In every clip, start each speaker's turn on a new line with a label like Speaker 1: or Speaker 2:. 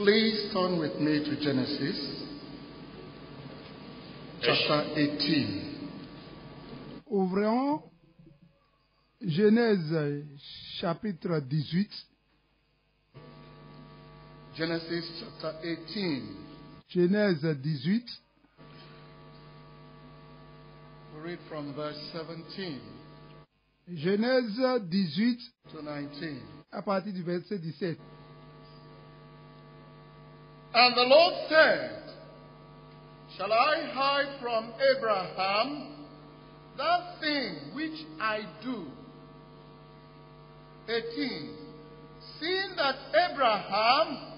Speaker 1: Please turn with me to Genesis chapter 18.
Speaker 2: Ouvrons Genèse chapitre 18.
Speaker 1: Genesis chapter 18.
Speaker 2: Genèse 18.
Speaker 1: We read from verse 17
Speaker 2: Genèse 18
Speaker 1: to 19.
Speaker 2: à partir du verset 17.
Speaker 1: And the Lord said, Shall I hide from Abraham that thing which I do? 18. Seeing that Abraham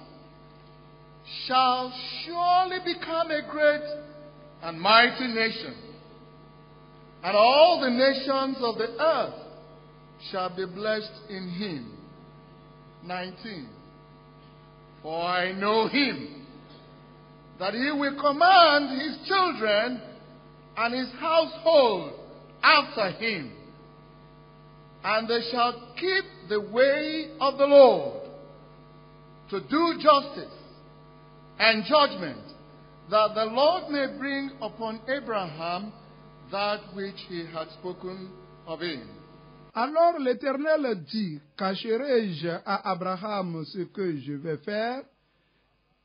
Speaker 1: shall surely become a great and mighty nation, and all the nations of the earth shall be blessed in him. 19. For I know him, that he will command his children and his household after him, and they shall keep the way of the Lord, to do justice and judgment, that the Lord may bring upon Abraham that which he had spoken of him.
Speaker 2: Alors l'Éternel dit, cacherai-je à Abraham ce que je vais faire?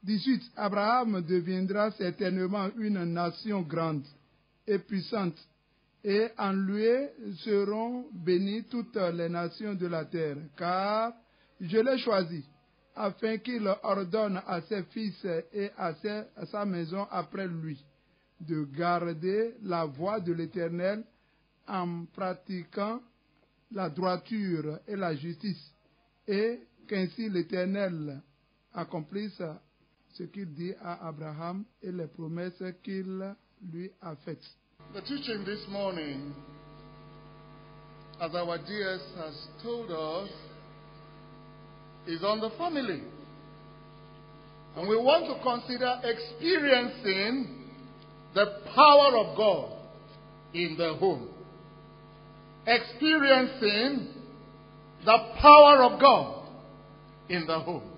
Speaker 2: 18. Abraham deviendra certainement une nation grande et puissante, et en lui seront bénies toutes les nations de la terre, car je l'ai choisi, afin qu'il ordonne à ses fils et à sa maison après lui, de garder la voie de l'Éternel en pratiquant la droiture et la justice, et qu'ainsi l'Éternel accomplisse ce qu'il dit à Abraham et les promesses qu'il lui a faites.
Speaker 1: The teaching this morning, as our DS has told us, is on the family. And we want to consider experiencing the power of God in the home. Experiencing the power of God in the home.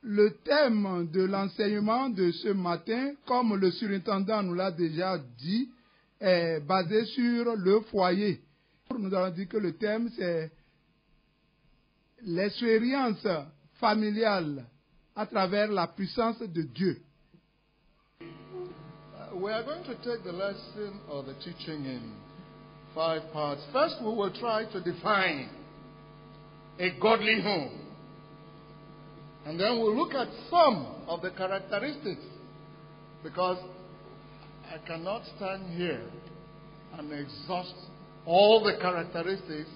Speaker 2: Le thème de l'enseignement de ce matin, comme le surintendant nous l'a déjà dit, est basé sur le foyer. Nous allons dire que le thème, c'est l'expérience familiale à travers la puissance de Dieu.
Speaker 1: We are going to take the lesson or the teaching in 5 parts. First, we will try to define a godly home. And then we'll look at some of the characteristics, because I cannot stand here and exhaust all the characteristics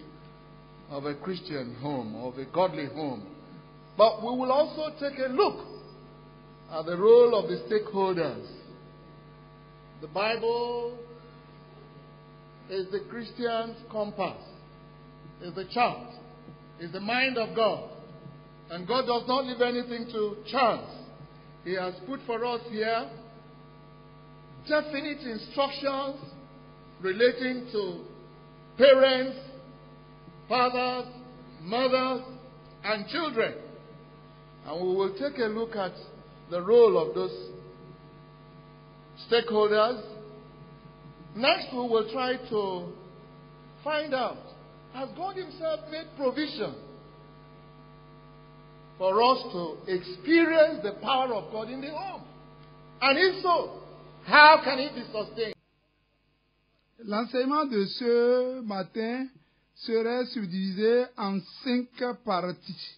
Speaker 1: of a Christian home, of a godly home. But we will also take a look at the role of the stakeholders. The Bible is the Christian's compass, is the chart, is the mind of God. And God does not leave anything to chance. He has put for us here definite instructions relating to parents, fathers, mothers, and children. And we will take a look at the role of those stakeholders. Next, we will try to find out, has God Himself made provision for us to experience the power of God in the home? And if so, how can it be sustained?
Speaker 2: L'enseignement de ce matin serait subdivisé en 5 parties.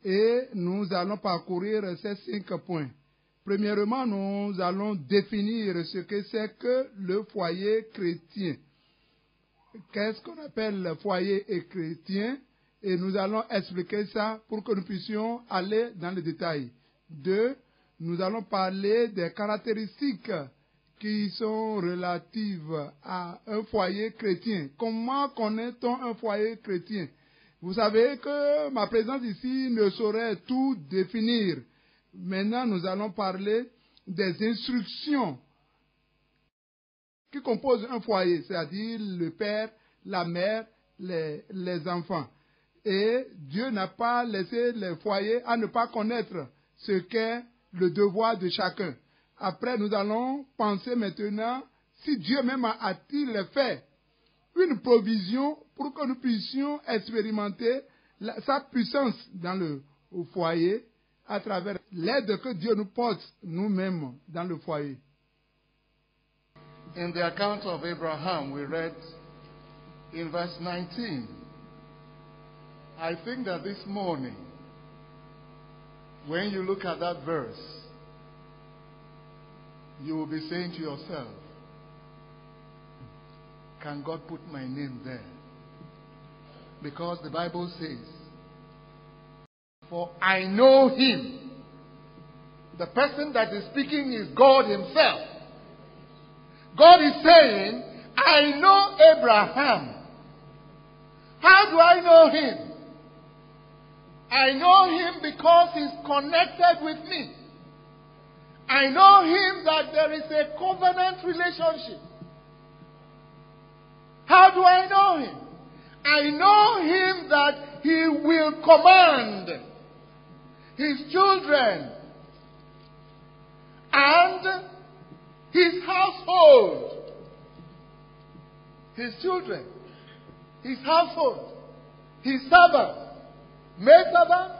Speaker 2: Et nous allons parcourir ces 5 points. Premièrement, nous allons définir ce que c'est que le foyer chrétien. Qu'est-ce qu'on appelle le foyer chrétien? Et nous allons expliquer ça pour que nous puissions aller dans le détail. 2, nous allons parler des caractéristiques qui sont relatives à un foyer chrétien. Comment connaît-on un foyer chrétien? Vous savez que ma présence ici ne saurait tout définir. Maintenant, nous allons parler des instructions qui composent un foyer, c'est-à-dire le père, la mère, les enfants. Et Dieu n'a pas laissé les foyers à ne pas connaître ce qu'est le devoir de chacun. Après, nous allons penser maintenant si Dieu même a-t-il fait une provision pour que nous puissions expérimenter sa puissance dans le foyer à travers l'aide que Dieu nous porte nous-mêmes dans le foyer.
Speaker 1: In the account of Abraham, we read in verse 19. I think that this morning, when you look at that verse, you will be saying to yourself, can God put my name there? Because the Bible says, for I know Him. The person that is speaking is God Himself. God is saying, I know Abraham. How do I know him? I know him because he's connected with me. I know him that there is a covenant relationship. How do I know him? I know him that he will command his children and his household. His children, his household, his servants, male servants,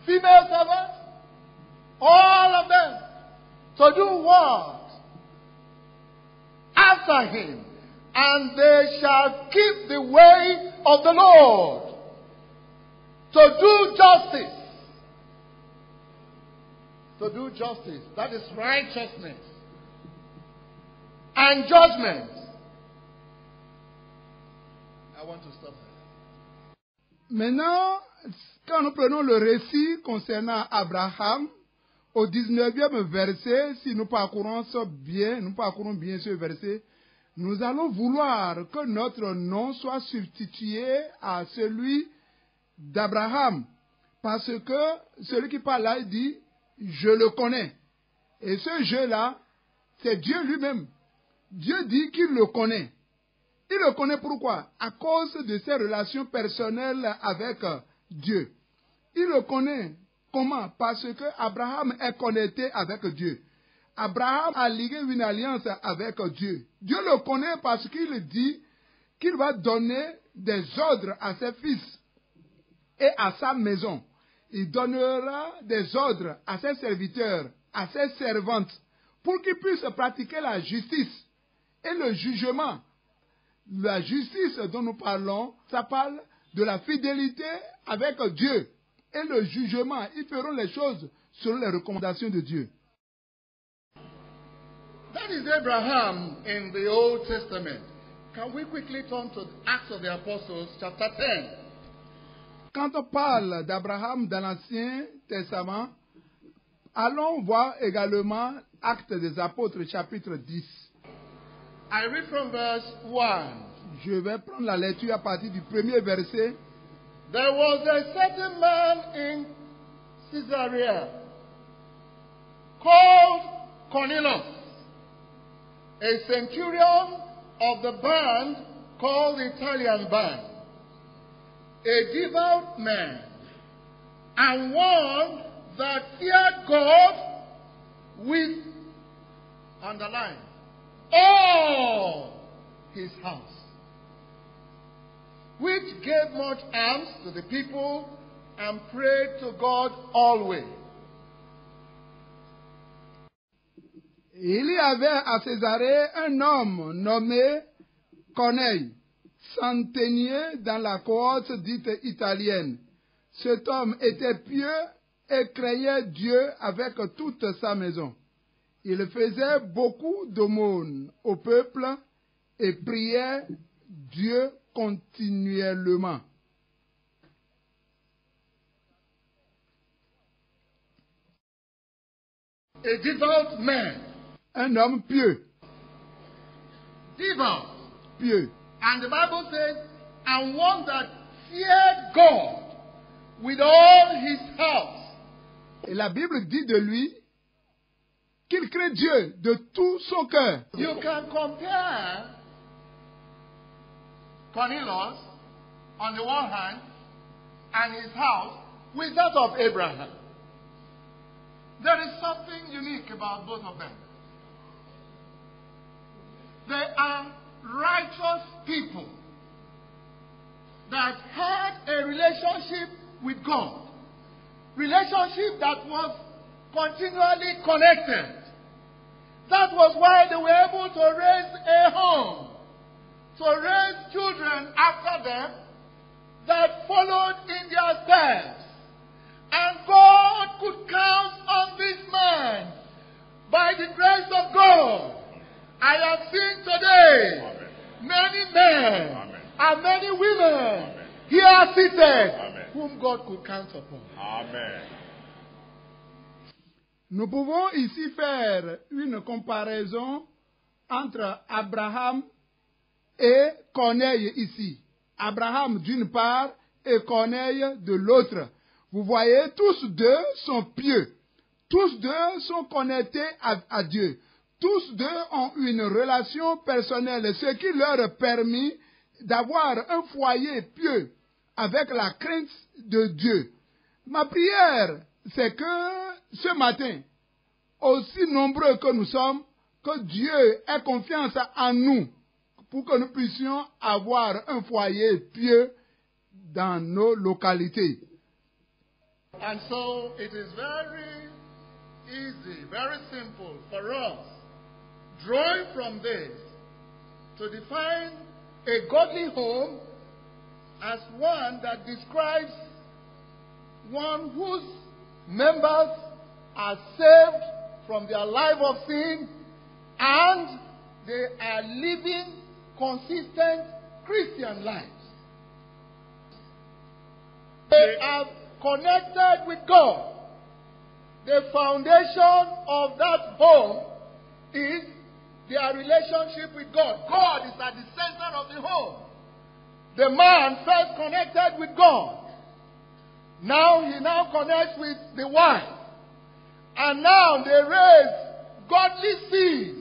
Speaker 1: female servants, To do what? After him. And they shall keep the way of the Lord. To do justice. To do justice. That is righteousness. And judgment. I want to stop there.
Speaker 2: Maintenant, quand nous prenons le récit concernant Abraham, au 19e verset, si nous parcourons bien ce verset, nous allons vouloir que notre nom soit substitué à celui d'Abraham. Parce que celui qui parle là, il dit, je le connais. Et ce je-là, c'est Dieu lui-même. Dieu dit qu'il le connaît. Il le connaît pourquoi? À cause de ses relations personnelles avec Dieu. Il le connaît. Comment? Parce que Abraham est connecté avec Dieu. Abraham a lié une alliance avec Dieu. Dieu le connaît parce qu'il dit qu'il va donner des ordres à ses fils et à sa maison. Il donnera des ordres à ses serviteurs, à ses servantes, pour qu'ils puissent pratiquer la justice et le jugement. La justice dont nous parlons, ça parle de la fidélité avec Dieu. Et le jugement, ils feront les choses selon les recommandations de Dieu.
Speaker 1: That is Abraham in the Old Testament. Can we quickly turn to Acts of the Apostles, chapter 10?
Speaker 2: Quand on parle d'Abraham dans l'Ancien Testament, allons voir également Actes des Apôtres, chapitre 10.
Speaker 1: I read from verse 1.
Speaker 2: Je vais prendre la lecture à partir du premier verset.
Speaker 1: There was a certain man in Caesarea called Cornelius, a centurion of the band called the Italian band, a devout man, and one that feared God with, underline, all his house, which gave much alms to the people and prayed to God always.
Speaker 2: Il y avait à Césarée un homme nommé Corneille, centenier dans la cohorte dite italienne. Cet homme était pieux et craignait Dieu avec toute sa maison. Il faisait beaucoup d'aumônes au peuple et priait Dieu continuellement.
Speaker 1: A devout man.
Speaker 2: Un homme pieux.
Speaker 1: Devout.
Speaker 2: Pieux.
Speaker 1: And the Bible says, and one that feared God with all his house.
Speaker 2: Et la Bible dit de lui qu'il craint Dieu de tout son cœur.
Speaker 1: You can compare Cornelius on the one hand and his house with that of Abraham. There is something unique about both of them. They are righteous people that had a relationship with God. Relationship that was continually connected. That was why they were able to raise a home, to raise children after them that followed in their steps. And God could count on this man by the grace of God. I have seen today
Speaker 3: Amen.
Speaker 1: many men
Speaker 3: Amen.
Speaker 1: and many women
Speaker 3: Amen.
Speaker 1: here seated
Speaker 3: Amen.
Speaker 1: whom God could count upon.
Speaker 3: Amen.
Speaker 2: Nous pouvons ici faire une comparaison entre Abraham et Corneille ici. Abraham d'une part et Corneille de l'autre. Vous voyez, tous deux sont pieux. Tous deux sont connectés à Dieu. Tous deux ont une relation personnelle, ce qui leur a permis d'avoir un foyer pieux avec la crainte de Dieu. Ma prière, c'est que ce matin, aussi nombreux que nous sommes, que Dieu ait confiance en nous pour que nous puissions avoir un foyer pieux dans nos localités.
Speaker 1: And so it is very easy very simple for us, drawing from this, to define a godly home as one that describes one whose members are saved from their life of sin and they are living consistent Christian lives. They are connected with God. The foundation of that home is their relationship with God. God is at the center of the home. The man first connected with God. Now he connects with the wife. And now they raise godly seed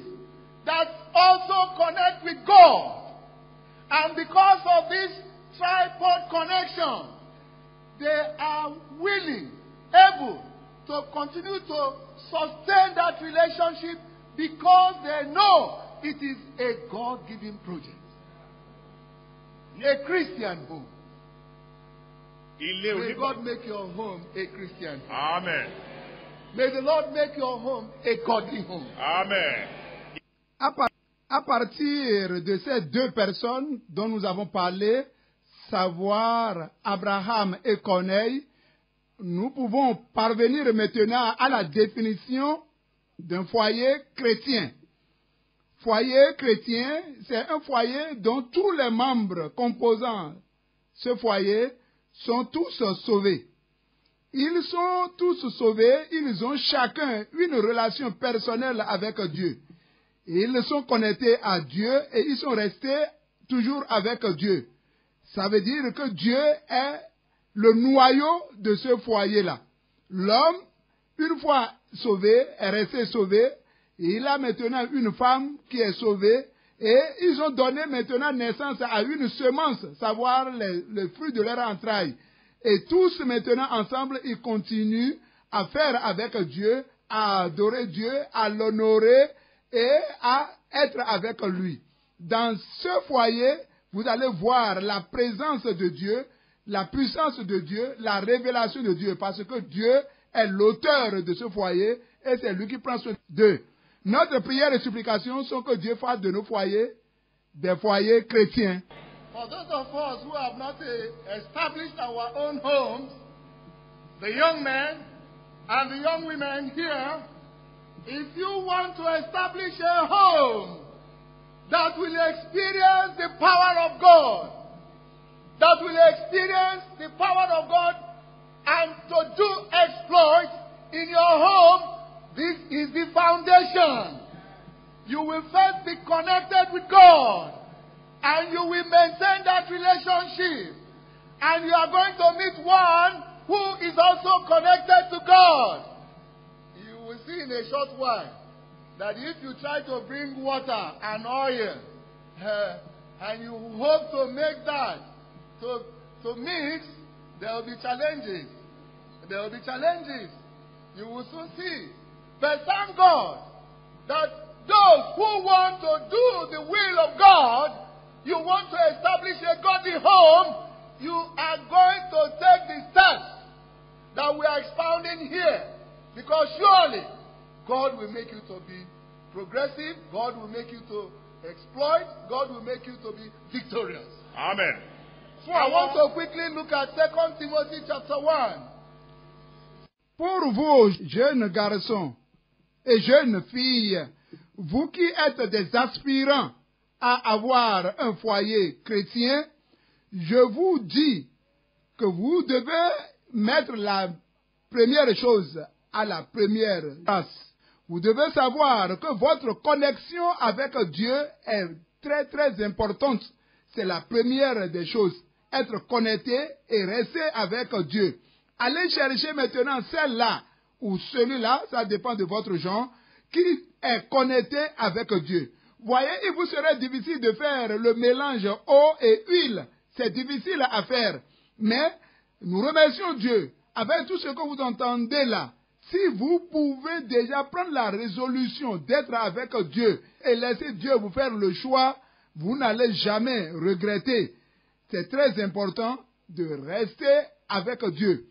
Speaker 1: that also connect with God. And because of this tripod connection, they are willing, able to continue to sustain that relationship because they know it is a God-given project. A Christian home. May God make your home a Christian home.
Speaker 3: Amen.
Speaker 1: May the Lord make your home a godly home.
Speaker 3: Amen.
Speaker 2: À partir de ces deux personnes dont nous avons parlé, savoir Abraham et Corneille, nous pouvons parvenir maintenant à la définition d'un foyer chrétien. Foyer chrétien, c'est un foyer dont tous les membres composant ce foyer sont tous sauvés. Ils sont tous sauvés, ils ont chacun une relation personnelle avec Dieu. Ils sont connectés à Dieu et ils sont restés toujours avec Dieu. Ça veut dire que Dieu est le noyau de ce foyer-là. L'homme, une fois sauvé, est resté sauvé. Et il a maintenant une femme qui est sauvée. Et ils ont donné maintenant naissance à une semence, savoir le fruit de leur entraille. Et tous maintenant ensemble, ils continuent à faire avec Dieu, à adorer Dieu, à l'honorer et à être avec lui. Dans ce foyer, vous allez voir la présence de Dieu, la puissance de Dieu, la révélation de Dieu, parce que Dieu est l'auteur de ce foyer et c'est lui qui prend soin d'eux. Notre prière et supplication sont que Dieu fasse de nos foyers des foyers chrétiens.
Speaker 1: For those of us who have not established our own homes, the young men and the young women here, if you want to establish a home that will experience the power of God, that will experience the power of God and to do exploits in your home, this is the foundation. You will first be connected with God and you will maintain that relationship. And you are going to meet one who is also connected to God. You will see in a short while that if you try to bring water and oil and you hope to make that to mix, there will be challenges. There will be challenges. You will soon see. But thank God that those who want to do the will of God, you want to establish a godly home, you are going to take the steps that we are expounding here. Because surely God will make you to be progressive, God will make you to exploit, God will make you to be victorious.
Speaker 3: Amen.
Speaker 1: So I want to quickly look at 2 Timothy chapter 1.
Speaker 2: Pour vous, jeunes garçons et jeunes filles, vous qui êtes des aspirants à avoir un foyer chrétien, je vous dis que vous devez mettre la première chose à la première place. Vous devez savoir que votre connexion avec Dieu est très très importante. C'est la première des choses. Être connecté et rester avec Dieu. Allez chercher maintenant celle-là ou celui-là, ça dépend de votre genre, qui est connecté avec Dieu. Voyez, il vous serait difficile de faire le mélange eau et huile. C'est difficile à faire. Mais nous remercions Dieu. Avec tout ce que vous entendez là, si vous pouvez déjà prendre la résolution d'être avec Dieu et laisser Dieu vous faire le choix, vous n'allez jamais regretter. C'est très important de rester avec Dieu.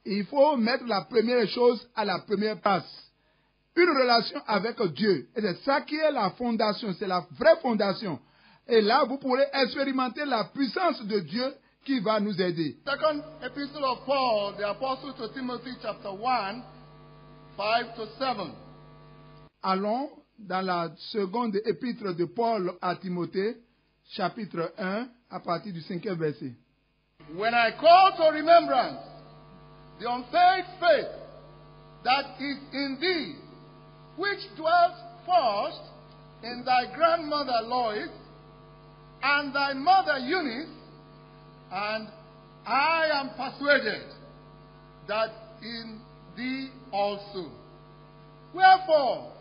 Speaker 2: Il faut mettre la première chose à la première place. une relation avec Dieu. Et c'est ça qui est la fondation, c'est la vraie fondation. Et là, vous pourrez expérimenter la puissance de Dieu qui va nous aider.
Speaker 1: Second epistle of Paul, the apostle to Timothy, chapter 1, 5 to 7.
Speaker 2: Allons dans la seconde épître de Paul à Timothée, chapitre 1, à partir du 5e verset.
Speaker 1: When I call to remembrance the unfeigned faith that is in thee, which dwelt first in thy grandmother Lois, and thy mother Eunice, and I am persuaded that in thee also. Wherefore,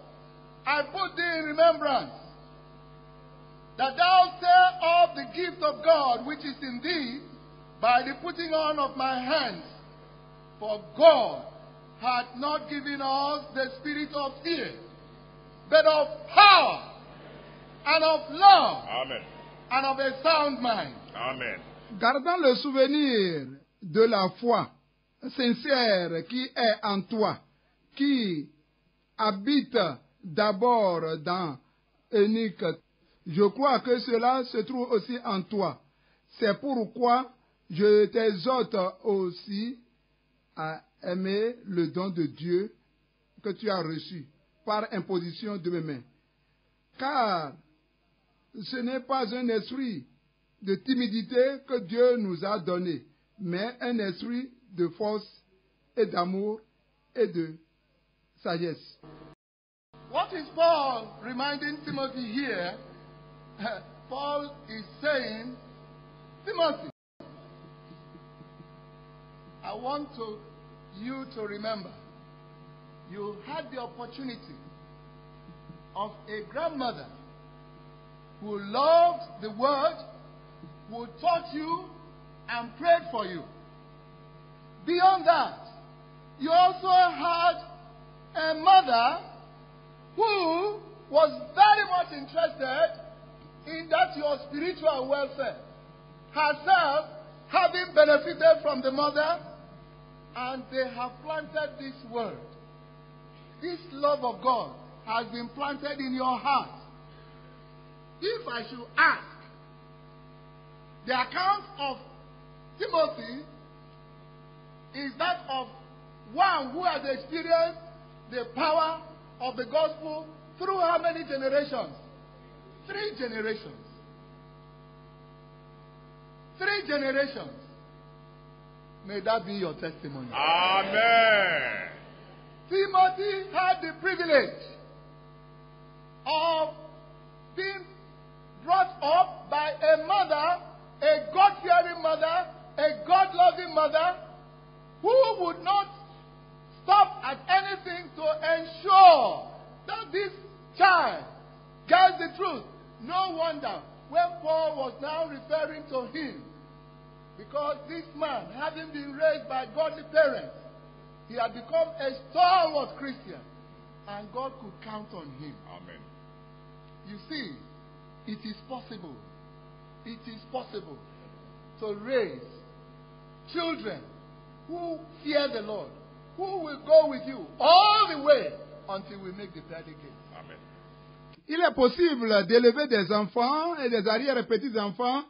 Speaker 1: I put thee in remembrance, that thou tell of the gift of God which is in thee by the putting on of my hands. For God hath not given us the spirit of fear, but of power, and of love,
Speaker 3: Amen.
Speaker 1: and of a sound mind.
Speaker 3: Amen.
Speaker 2: Gardant le souvenir de la foi sincère qui est en toi, qui habite d'abord dans Unique. Je crois que cela se trouve aussi en toi. C'est pourquoi je t'exhorte aussi à aimer le don de Dieu que tu as reçu par imposition de mes mains. Car ce n'est pas un esprit de timidité que Dieu nous a donné, mais un esprit de force et d'amour et de sagesse.
Speaker 1: What is Paul reminding Timothy here? Paul is saying, Timothy, I want you to remember, you had the opportunity of a grandmother who loved the word, who taught you and prayed for you. Beyond that, you also had a mother who was very much interested in that your spiritual welfare. Herself having benefited from the mother, and they have planted this word. This love of God has been planted in your heart. If I should ask, the account of Timothy is that of one who has experienced the power of the gospel through how many generations? 3 generations. 3 generations. May that be your testimony.
Speaker 3: Amen.
Speaker 1: Timothy had the privilege of being brought up by a mother, a God-fearing mother, a God-loving mother, who would not stop at anything to ensure that this child gets the truth. No wonder when Paul was now referring to him, because this man, having been raised by godly parents, he had become a stalwart Christian, and God could count on him.
Speaker 3: Amen.
Speaker 1: You see, it is possible. It is possible to raise children who fear the Lord, who will go with you all the way until we make the pearly gates.
Speaker 3: Amen.
Speaker 2: Il est possible d'élever des enfants et des arrière-petits-enfants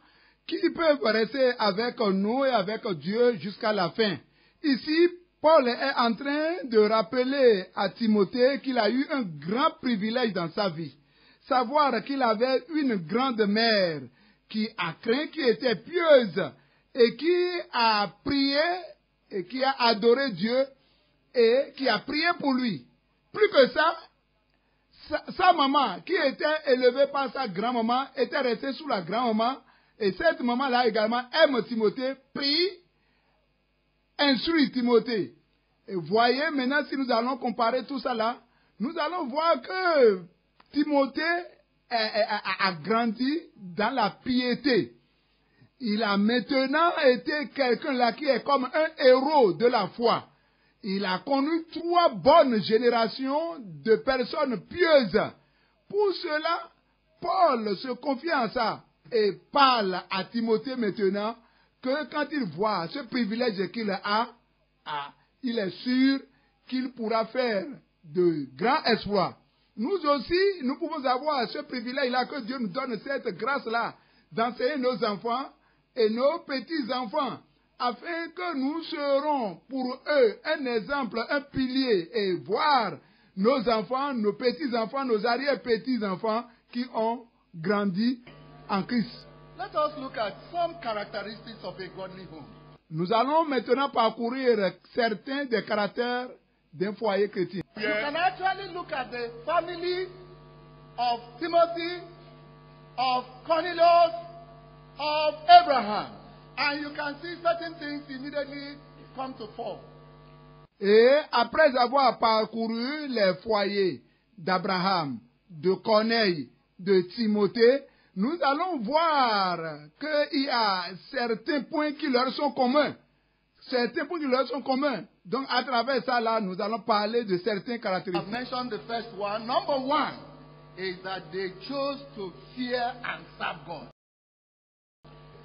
Speaker 2: qui peuvent rester avec nous et avec Dieu jusqu'à la fin. Ici, Paul est en train de rappeler à Timothée qu'il a eu un grand privilège dans sa vie. Savoir qu'il avait une grande mère qui a craint, qui était pieuse et qui a prié et qui a adoré Dieu et qui a prié pour lui. Plus que ça, sa maman, qui était élevée par sa grand-maman, était restée sous la grand-maman. Et cette maman-là également aime Timothée, prie, instruit Timothée. Et voyez maintenant, si nous allons comparer tout ça là, nous allons voir que Timothée a grandi dans la piété. Il a maintenant été quelqu'un là qui est comme un héros de la foi. Il a connu 3 bonnes générations de personnes pieuses. Pour cela, Paul se confie en ça et parle à Timothée maintenant que quand il voit ce privilège qu'il a, il est sûr qu'il pourra faire de grands exploits. Nous aussi, nous pouvons avoir ce privilège-là que Dieu nous donne, cette grâce-là, d'enseigner nos enfants et nos petits-enfants, afin que nous serons pour eux un exemple, un pilier, et voir nos enfants, nos petits-enfants, nos arrière-petits-enfants qui ont grandi en Christ.
Speaker 1: Let us look at some characteristics of a godly home.
Speaker 2: Nous allons maintenant parcourir certains des caractères d'un foyer chrétien.
Speaker 1: You can actually look at the family of Timothy, of Cornelius, of Abraham, and you can see certain things immediately come to fore.
Speaker 2: Et après avoir parcouru les foyers d'Abraham, de Corneille, de Timothée, nous allons voir qu'il y a certains points qui leur sont communs. Certains points qui leur sont communs. Donc, à travers ça, là, nous allons parler de certaines
Speaker 1: I've
Speaker 2: caractéristiques.
Speaker 1: mentioned the first one. Number one is that they chose to fear and serve God.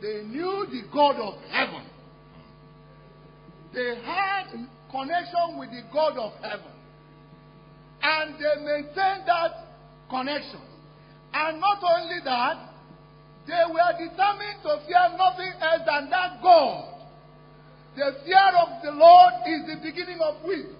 Speaker 1: They knew the God of heaven. They had connection with the God of heaven. And they maintained that connection. And not only that, they were determined to fear nothing else than that God. The fear of the Lord is the beginning of wisdom.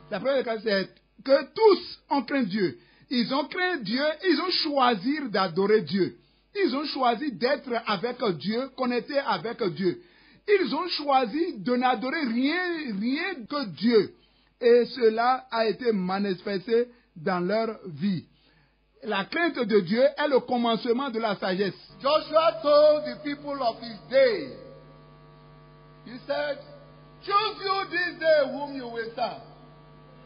Speaker 2: La première chose, c'est que tous ont craint Dieu. Ils ont craint Dieu, ils ont choisi d'adorer Dieu. Ils ont choisi d'être avec Dieu, connectés avec Dieu. Ils ont choisi de n'adorer rien que Dieu. Et cela a été manifesté dans leur vie. La crainte de Dieu est le commencement de la sagesse.
Speaker 1: Joshua told the people of his day, he said, choose you this day whom you will serve.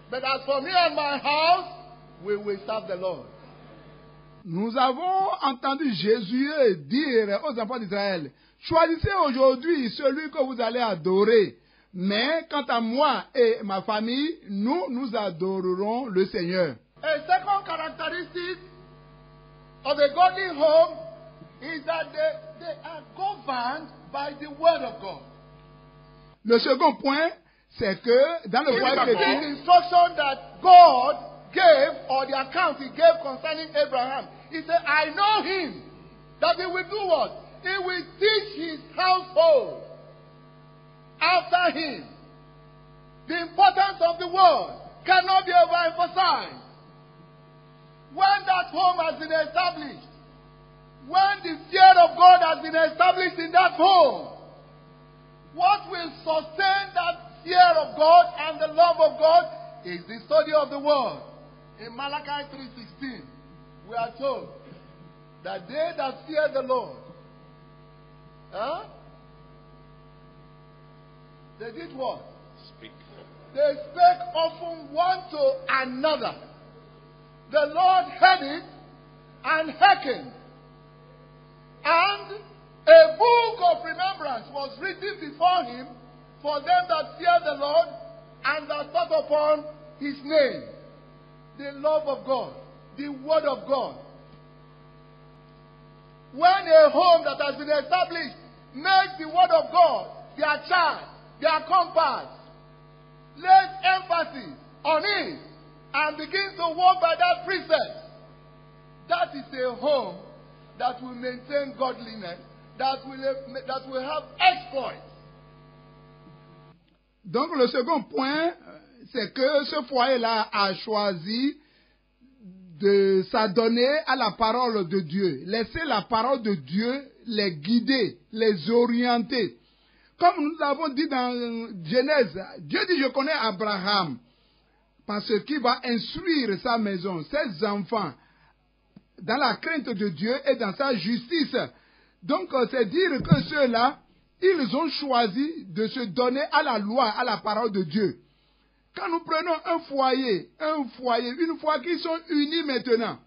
Speaker 1: But as for me and my house, we will serve the Lord.
Speaker 2: Nous avons entendu Jésus dire aux enfants d'Israël, choisissez aujourd'hui celui que vous allez adorer. Mais quant à moi et ma famille, nous adorerons le Seigneur.
Speaker 1: A second characteristic of a godly home is that they are governed by the word of God.
Speaker 2: Le second point, c'est que dans le foyer
Speaker 1: The
Speaker 2: chrétien,
Speaker 1: instruction that God gave, or the account he gave concerning Abraham, he said, I know him, that he will do what? He will teach his household after him. The importance of the word cannot be overemphasized. When that home has been established, when the fear of God has been established in that home, what will sustain that fear of God and the love of God is the study of the word. In Malachi 3:16, we are told that they that fear the Lord, they did what?
Speaker 3: Speak.
Speaker 1: They spake often one to another. The Lord heard it and hearkened. And a book of remembrance was written before him for them that fear the Lord and that thought upon his name. The love of God, the word of God. When a home that has been established makes the word of God their chart, their compass, lays emphasis on it, and begins to walk by that precept, that is a home that will maintain godliness, that will have exploits.
Speaker 2: donc le second point, c'est que ce foyer-là a choisi de s'adonner à la parole de Dieu. Laisser la parole de Dieu les guider, les orienter. Comme nous l'avons dit dans Genèse, Dieu dit, je connais Abraham, parce qu'il va instruire sa maison, ses enfants, dans la crainte de Dieu et dans sa justice. Donc, c'est dire que ceux-là, ils ont choisi de se donner à la loi, à la parole de Dieu. Quand nous prenons un foyer, une fois qu'ils sont unis maintenant,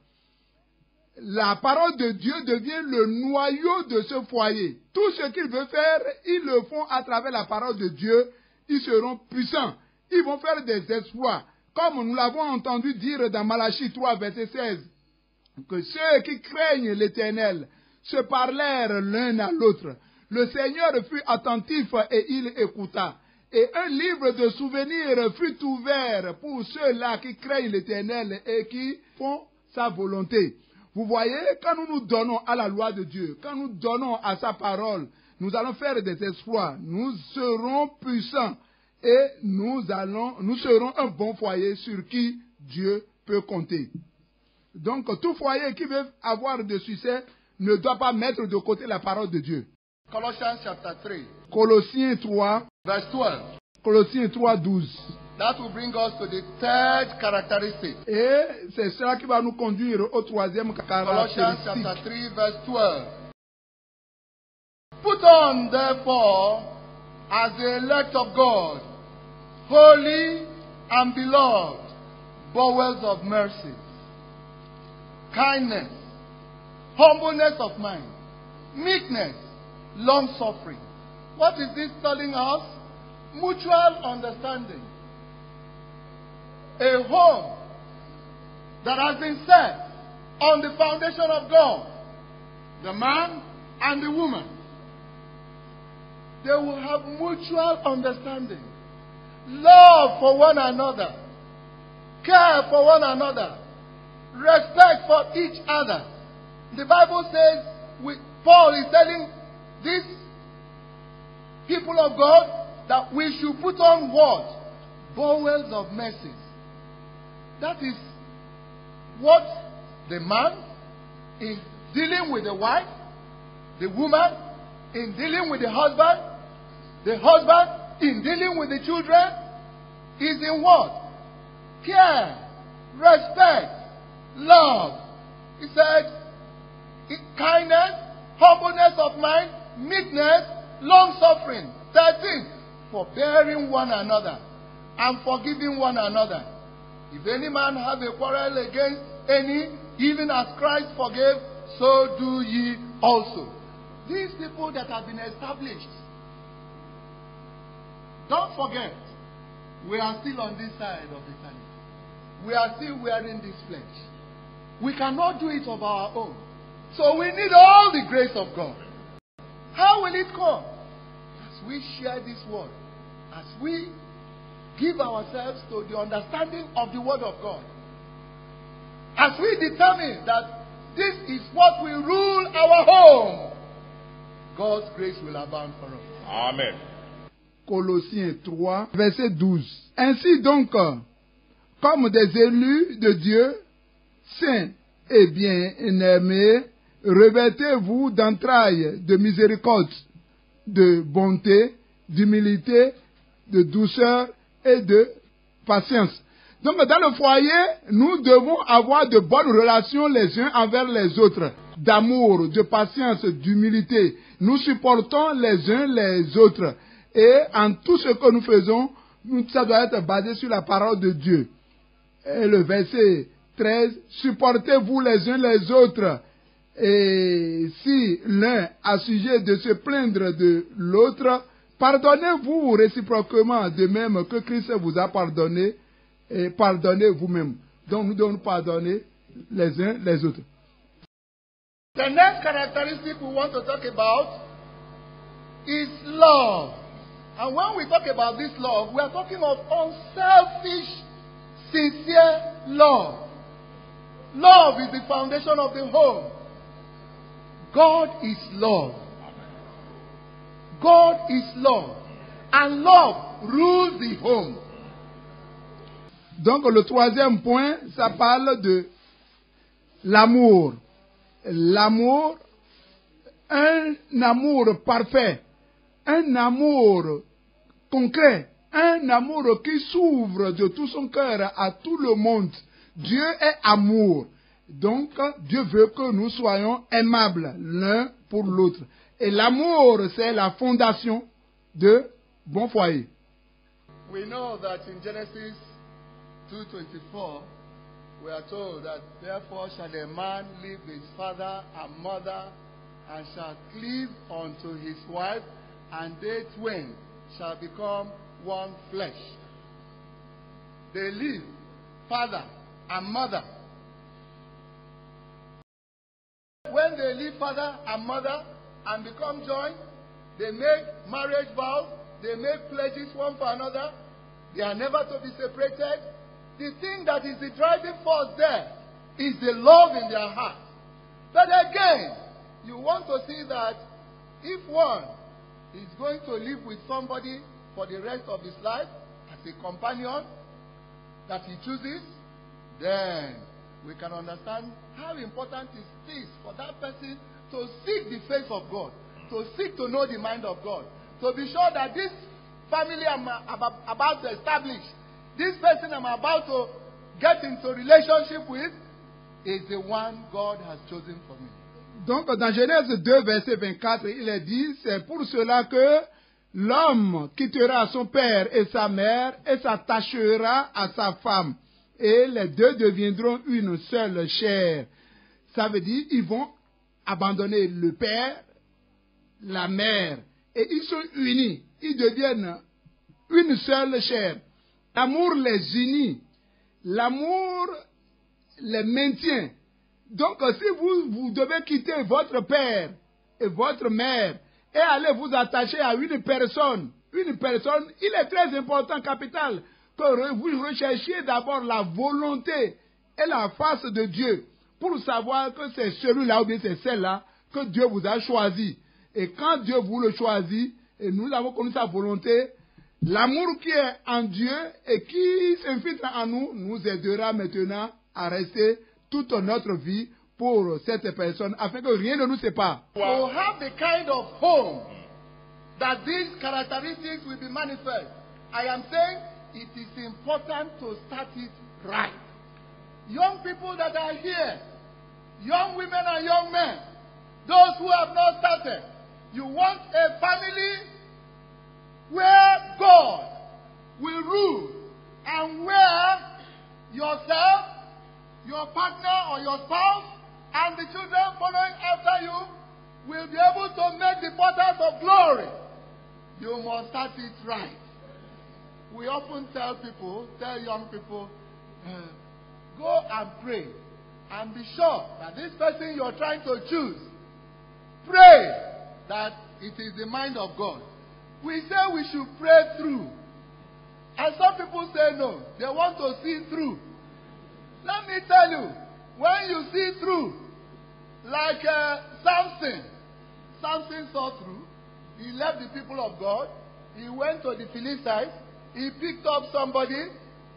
Speaker 2: la parole de Dieu devient le noyau de ce foyer. Tout ce qu'ils veulent faire, ils le font à travers la parole de Dieu. Ils seront puissants. Ils vont faire des exploits. Comme nous l'avons entendu dire dans Malachie 3, verset 16, que ceux qui craignent l'Éternel se parlèrent l'un à l'autre. Le Seigneur fut attentif et il écouta. Et un livre de souvenirs fut ouvert pour ceux-là qui craignent l'Éternel et qui font sa volonté. Vous voyez, quand nous nous donnons à la loi de Dieu, quand nous donnons à sa parole, nous allons faire des exploits, nous serons puissants et nous serons un bon foyer sur qui Dieu peut compter. Donc, tout foyer qui veut avoir de succès ne doit pas mettre de côté la parole de Dieu.
Speaker 1: Colossians chapter 3,
Speaker 2: Colossiens 3,
Speaker 1: verse 12.
Speaker 2: Colossiens 3, 12.
Speaker 1: That will bring us to the third characteristic.
Speaker 2: Et c'est cela qui va nous conduire au troisième
Speaker 1: Colossians
Speaker 2: caractéristique.
Speaker 1: chapter 3, verse 12. Put on, therefore, as the elect of God, holy and beloved, bowels of mercy, kindness, humbleness of mind, meekness, long-suffering. What is this telling us? Mutual understanding. A home that has been set on the foundation of God, the man and the woman, they will have mutual understanding, love for one another, care for one another, respect for each other. The Bible says, Paul is telling these people of God that we should put on what? Bowels of mercies. That is what the man is dealing with the wife, the woman in dealing with the husband in dealing with the children, is in what? Care, respect, love. He said, kindness, humbleness of mind, meekness, long-suffering. 13, forbearing one another and forgiving one another. If any man have a quarrel against any, even as Christ forgave, so do ye also. These people that have been established, don't forget, we are still on this side of the planet. We are still wearing this flesh. We cannot do it of our own. So we need all the grace of God. How will it come? As we share this word, as we give ourselves to the understanding of the word of God, as we determine that this is what will rule our home, God's grace will abound for us.
Speaker 3: Amen.
Speaker 2: Colossiens 3, verset 12. Ainsi donc, comme des élus de Dieu, saints et bien-aimés, revêtez-vous d'entrailles de miséricorde, de bonté, d'humilité, de douceur et de patience. Donc dans le foyer, nous devons avoir de bonnes relations les uns envers les autres, d'amour, de patience, d'humilité. Nous supportons les uns les autres. Et en tout ce que nous faisons, ça doit être basé sur la parole de Dieu. Et le verset 13, supportez-vous les uns les autres. Et si l'un a sujet de se plaindre de l'autre, pardonnez-vous réciproquement, de même que Christ vous a pardonné, et pardonnez vous-même. Donc nous devons pardonner les uns les autres.
Speaker 1: The next characteristic we want to talk about is love. And when we talk about this love, we are talking of unselfish, sincere love. Love is the foundation of the home. God is love. God is love. And love rules the home.
Speaker 2: Donc le troisième point, ça parle de l'amour. L'amour, un amour parfait, un amour concret, un amour qui s'ouvre de tout son cœur à tout le monde. Dieu est amour. Donc, Dieu veut que nous soyons aimables l'un pour l'autre. Et l'amour, c'est la fondation de bon foyer.
Speaker 1: We know that in Genesis 2:24, we are told that therefore shall a man leave his father and mother and shall cleave unto his wife, and they twain shall become one flesh. They leave father and mother. When they leave father and mother and become joined, they make marriage vows they make pledges one for another. They are never to be separated. The thing that is the driving force there is the love in their heart. But again, you want to see that if one is going to live with somebody for the rest of his life as a companion that he chooses, then we can understand how important it is for that person to seek the face of God, to seek to know the mind of God, to be sure that this family I'm about to establish, this person I'm about to get into relationship with, is the one God has chosen for me.
Speaker 2: Donc, dans Genèse 2, verset 24, il est dit, c'est pour cela que l'homme quittera son père et sa mère et s'attachera à sa femme. Et les deux deviendront une seule chair. Ça veut dire, ils vont abandonner le père, la mère, et ils sont unis. Ils deviennent une seule chair. L'amour les unit. L'amour les maintient. Donc, si vous devez quitter votre père et votre mère et aller vous attacher à une personne, il est très important, capital, que vous recherchiez d'abord la volonté et la face de Dieu pour savoir que c'est celui-là ou bien c'est celle-là que Dieu vous a choisi. Et quand Dieu vous le choisit, et nous avons connu sa volonté, l'amour qui est en Dieu et qui s'infiltre en nous, nous aidera maintenant à rester toute notre vie pour cette personne, afin que rien ne nous sépare.
Speaker 1: To have the kind of home that these characteristics will be manifest, I am saying it is important to start it right. Young people that are here, young women and young men, those who have not started, you want a family where God will rule and where yourself, your partner or your spouse, and the children following after you will be able to make the portals of glory. You must start it right. We often tell young people, go and pray and be sure that this person you're trying to choose, pray that it is the mind of God. We say we should pray through. And some people say no, they want to see through. Let me tell you, when you see through, like Samson saw through. He left the people of God. He went to the Philistines. He picked up somebody.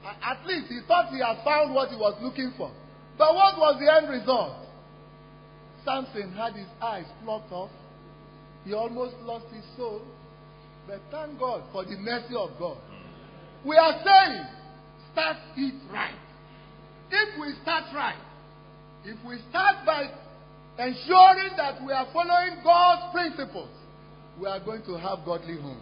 Speaker 1: At least he thought he had found what he was looking for. But what was the end result? Samson had his eyes plucked off. He almost lost his soul. But thank God for the mercy of God. We are saying, start it right. If we start right, if we start by ensuring that we are following God's principles, we are going to have godly homes.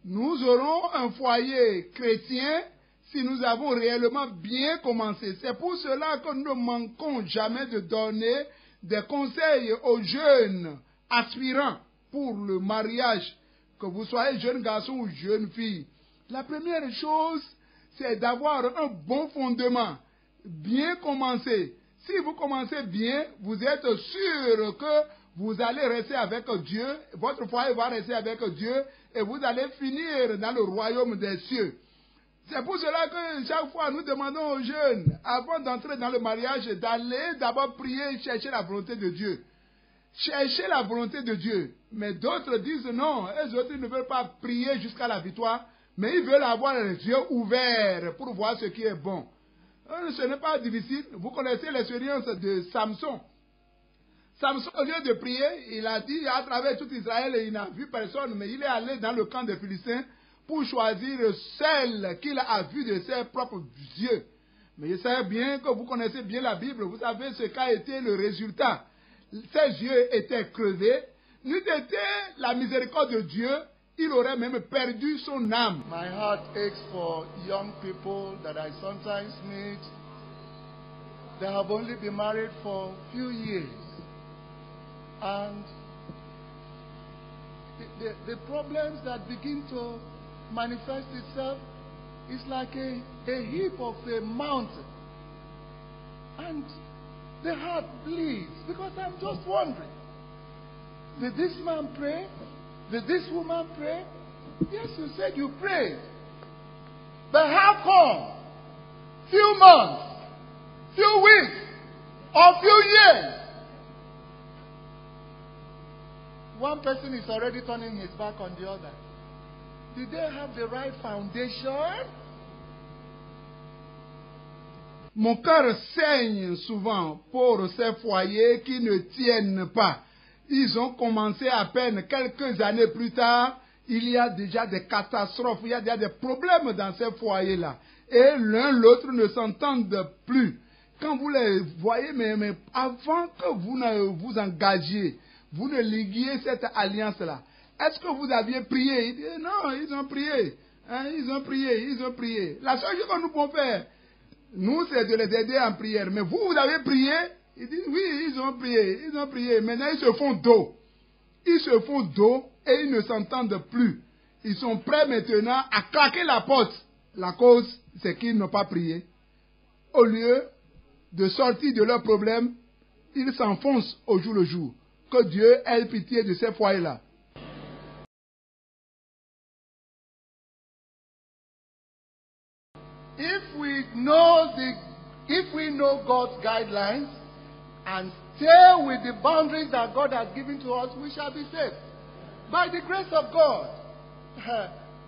Speaker 2: Nous aurons un foyer chrétien si nous avons réellement bien commencé. C'est pour cela que nous ne manquons jamais de donner des conseils aux jeunes aspirants pour le mariage, que vous soyez jeune garçon ou jeune fille. La première chose, c'est d'avoir un bon fondement, bien commencer. Si vous commencez bien, vous êtes sûr que vous allez rester avec Dieu, votre foyer va rester avec Dieu, et vous allez finir dans le royaume des cieux. C'est pour cela que chaque fois nous demandons aux jeunes, avant d'entrer dans le mariage, d'aller d'abord prier et chercher la volonté de Dieu. Chercher la volonté de Dieu. Mais d'autres disent non, les autres ne veulent pas prier jusqu'à la victoire, mais ils veulent avoir les yeux ouverts pour voir ce qui est bon. Ce n'est pas difficile. Vous connaissez l'expérience de Samson. Samson, au lieu de prier, il a dit à travers tout Israël, et il n'a vu personne, mais il est allé dans le camp des Philistins pour choisir celle qu'il a vue de ses propres yeux. Mais je sais bien que vous connaissez bien la Bible, vous savez ce qu'a été le résultat. Ses yeux étaient crevés. N'eût été la miséricorde de Dieu, il aurait même perdu son âme.
Speaker 1: My heart aches for young people that I sometimes meet. They have only been married for a few years. And the problems that begin to manifest itself is like a heap of a mountain. And the heart bleeds because I'm just wondering, did this man pray? Did this woman pray? Yes, you said you prayed. But how come? Few months, few weeks, or few years, one person is already turning his back on the other. Did they have the right foundation?
Speaker 2: Mon cœur saigne souvent pour ces foyers qui ne tiennent pas. Ils ont commencé à peine quelques années plus tard. Il y a déjà des catastrophes, il y a déjà des problèmes dans ces foyers-là. Et l'un l'autre ne s'entendent plus. Quand vous les voyez, mais avant que vous ne vous engagiez, vous ne liguiez cette alliance-là, est-ce que vous aviez prié? Il dit, non, ils ont prié. Hein, ils ont prié. La seule chose que nous pouvons faire, nous, c'est de les aider en prière. Mais vous avez prié? Ils disent, oui, ils ont prié. Maintenant, ils se font dos. Et ils ne s'entendent plus. Ils sont prêts maintenant à claquer la porte. La cause, c'est qu'ils n'ont pas prié. Au lieu de sortir de leurs problèmes, ils s'enfoncent au jour le jour. Que Dieu ait pitié de ces foyers-là.
Speaker 1: If we know God's guidelines and stay with the boundaries that God has given to us, we shall be saved. By the grace of God,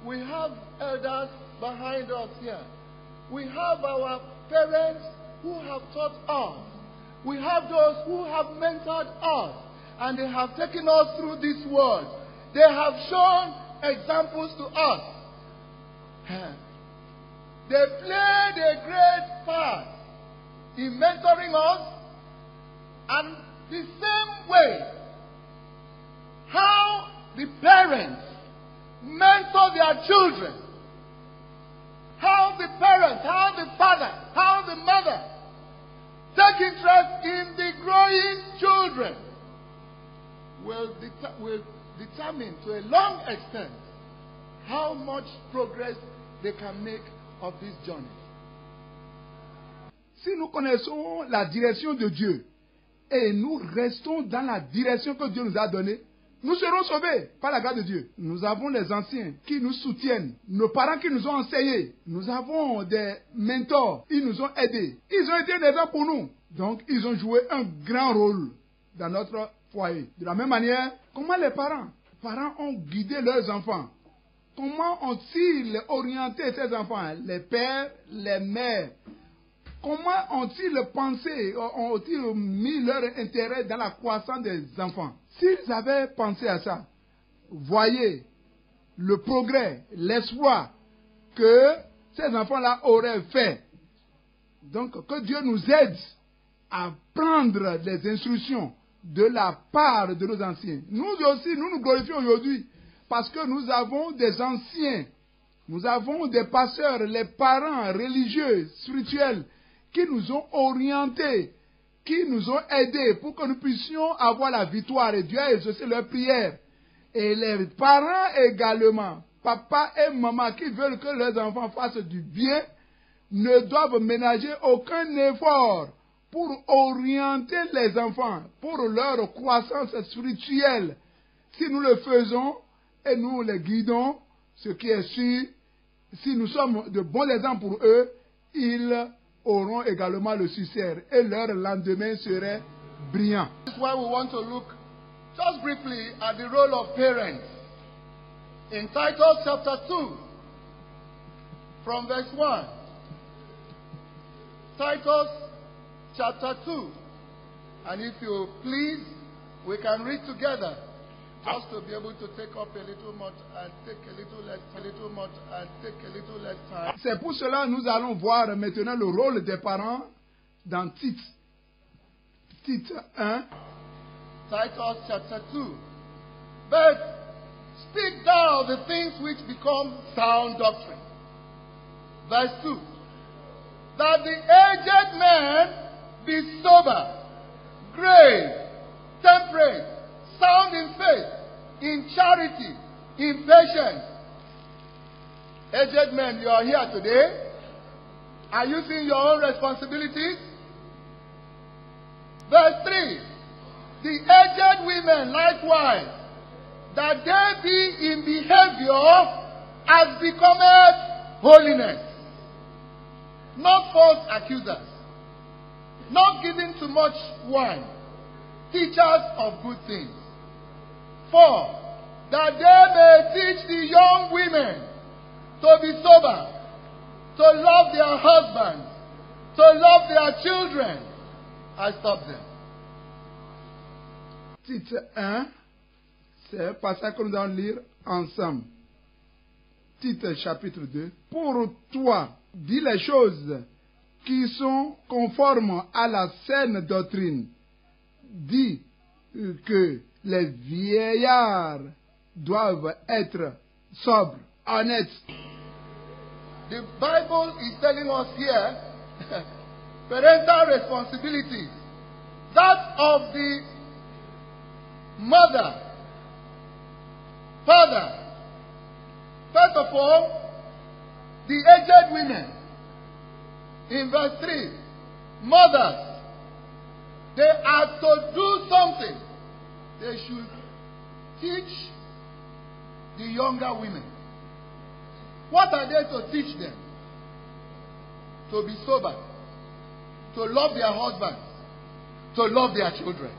Speaker 1: we have elders behind us here. We have our parents who have taught us. We have those who have mentored us, and they have taken us through this world. They have shown examples to us. They played a great part in mentoring us, and the same way how the parents mentor their children, how the parents, how the father, how the mother take interest in the growing children will determine to a long extent how much progress they can make of this journey.
Speaker 2: Si nous connaissons la direction de Dieu et nous restons dans la direction que Dieu nous a donnée, nous serons sauvés par la grâce de Dieu. Nous avons les anciens qui nous soutiennent, nos parents qui nous ont enseigné, nous avons des mentors, ils nous ont aidés, ils ont été des gens pour nous. Donc, ils ont joué un grand rôle dans notre foyer. De la même manière, comment les parents ont guidé leurs enfants? Comment ont-ils orienté ces enfants, les pères, les mères? Comment ont-ils pensé, ont-ils mis leur intérêt dans la croissance des enfants? S'ils avaient pensé à ça, voyez le progrès, l'espoir que ces enfants-là auraient fait. Donc, que Dieu nous aide à prendre des instructions de la part de nos anciens. Nous aussi, nous glorifions aujourd'hui parce que nous avons des anciens, nous avons des pasteurs, les parents religieux, spirituels, qui nous ont orientés, qui nous ont aidés pour que nous puissions avoir la victoire. Et Dieu a exaucé leurs prières. Et les parents également, papa et maman qui veulent que leurs enfants fassent du bien, ne doivent ménager aucun effort pour orienter les enfants, pour leur croissance spirituelle. Si nous le faisons et nous les guidons, ce qui est sûr, si nous sommes de bons exemples pour eux, ils auront également le succès et leur lendemain serait brillant.
Speaker 1: This is why we want to look just briefly at the role of parents. In Titus chapter 2, from verse 1. Titus chapter 2. And if you please, we can read together. Just to be able to take up a little more and take a little less time.
Speaker 2: C'est pour cela que nous allons voir maintenant le rôle des parents dans Tite 1.
Speaker 1: Titus chapter 2. But speak thou the things which become sound doctrine. Verse 2. That the aged man be sober, grave, temperate, sound in faith, in charity, in patience. Aged men, you are here today. Are you seeing your own responsibilities? Verse 3. The aged women likewise that they be in behavior as becometh holiness, not false accusers, not giving too much wine, teachers of good things. 4, that they may teach the young women to be sober, to love their husbands, to love their children. I stop there.
Speaker 2: Titre 1, c'est un passage que nous allons lire ensemble. Titre chapitre 2. Pour toi, dis les choses qui sont conformes à la saine doctrine. Dis que les vieillards doivent être sobres, honnêtes.
Speaker 1: The Bible is telling us here parental responsibilities. That of the mother, father. First of all, the aged women. In verse 3, mothers, they are to do something. They should teach the younger women. What are they to teach them? To be sober, to love their husbands, to love their children.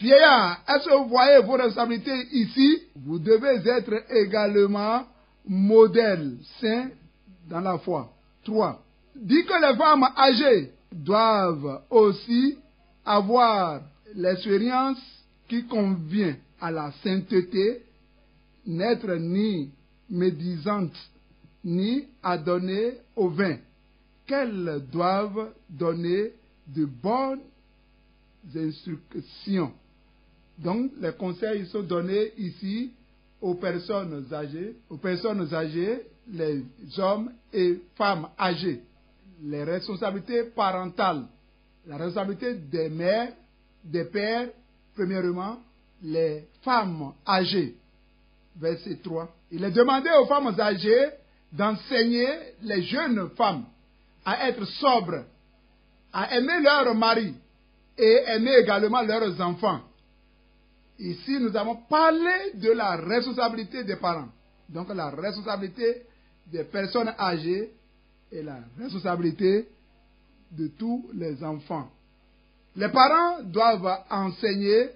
Speaker 2: Vieillards, est-ce que vous voyez vos responsabilités ici? Vous devez être également modèles, saints dans la foi. 3. Dit que les femmes âgées doivent aussi avoir l'expérience qui convient à la sainteté, n'être ni médisantes, ni adonnées au vin, qu'elles doivent donner de bonnes instructions. Donc, les conseils sont donnés ici aux personnes âgées, les hommes et femmes âgées. Les responsabilités parentales, la responsabilité des mères, des pères, premièrement, les femmes âgées. Verset 3. Il est demandé aux femmes âgées d'enseigner les jeunes femmes à être sobres, à aimer leur mari et aimer également leurs enfants. Ici, nous avons parlé de la responsabilité des parents. Donc, la responsabilité des personnes âgées et la responsabilité de tous les enfants. Les parents doivent enseigner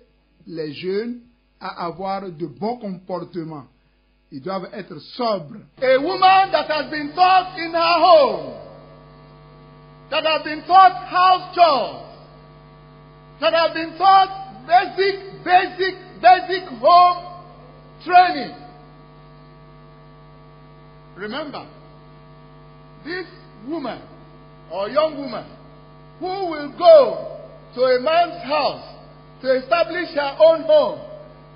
Speaker 2: les jeunes à avoir de bons comportements. Ils doivent être sobres.
Speaker 1: A woman that has been taught in her home, that has been taught house chores, that has been taught basic home training. Remember, this woman or young woman who will go to a man's house to establish her own home,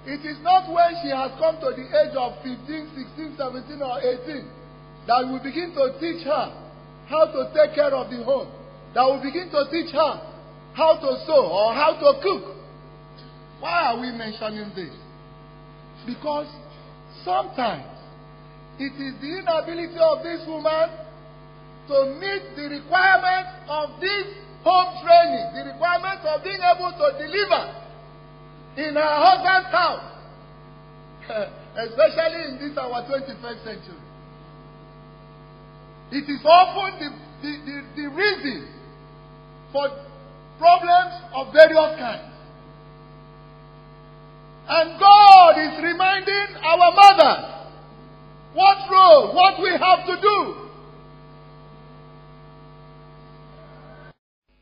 Speaker 1: it is not when she has come to the age of 15, 16, 17 or 18 that we begin to teach her how to take care of the home, that we begin to teach her how to sew or how to cook. Why are we mentioning this? Because sometimes it is the inability of this woman to meet the requirements of this home training, the requirements of being able to deliver in her husband's house, especially in this our 21st century. It is often the reason for problems of various kinds. And God is reminding our mothers what role, what we have to do.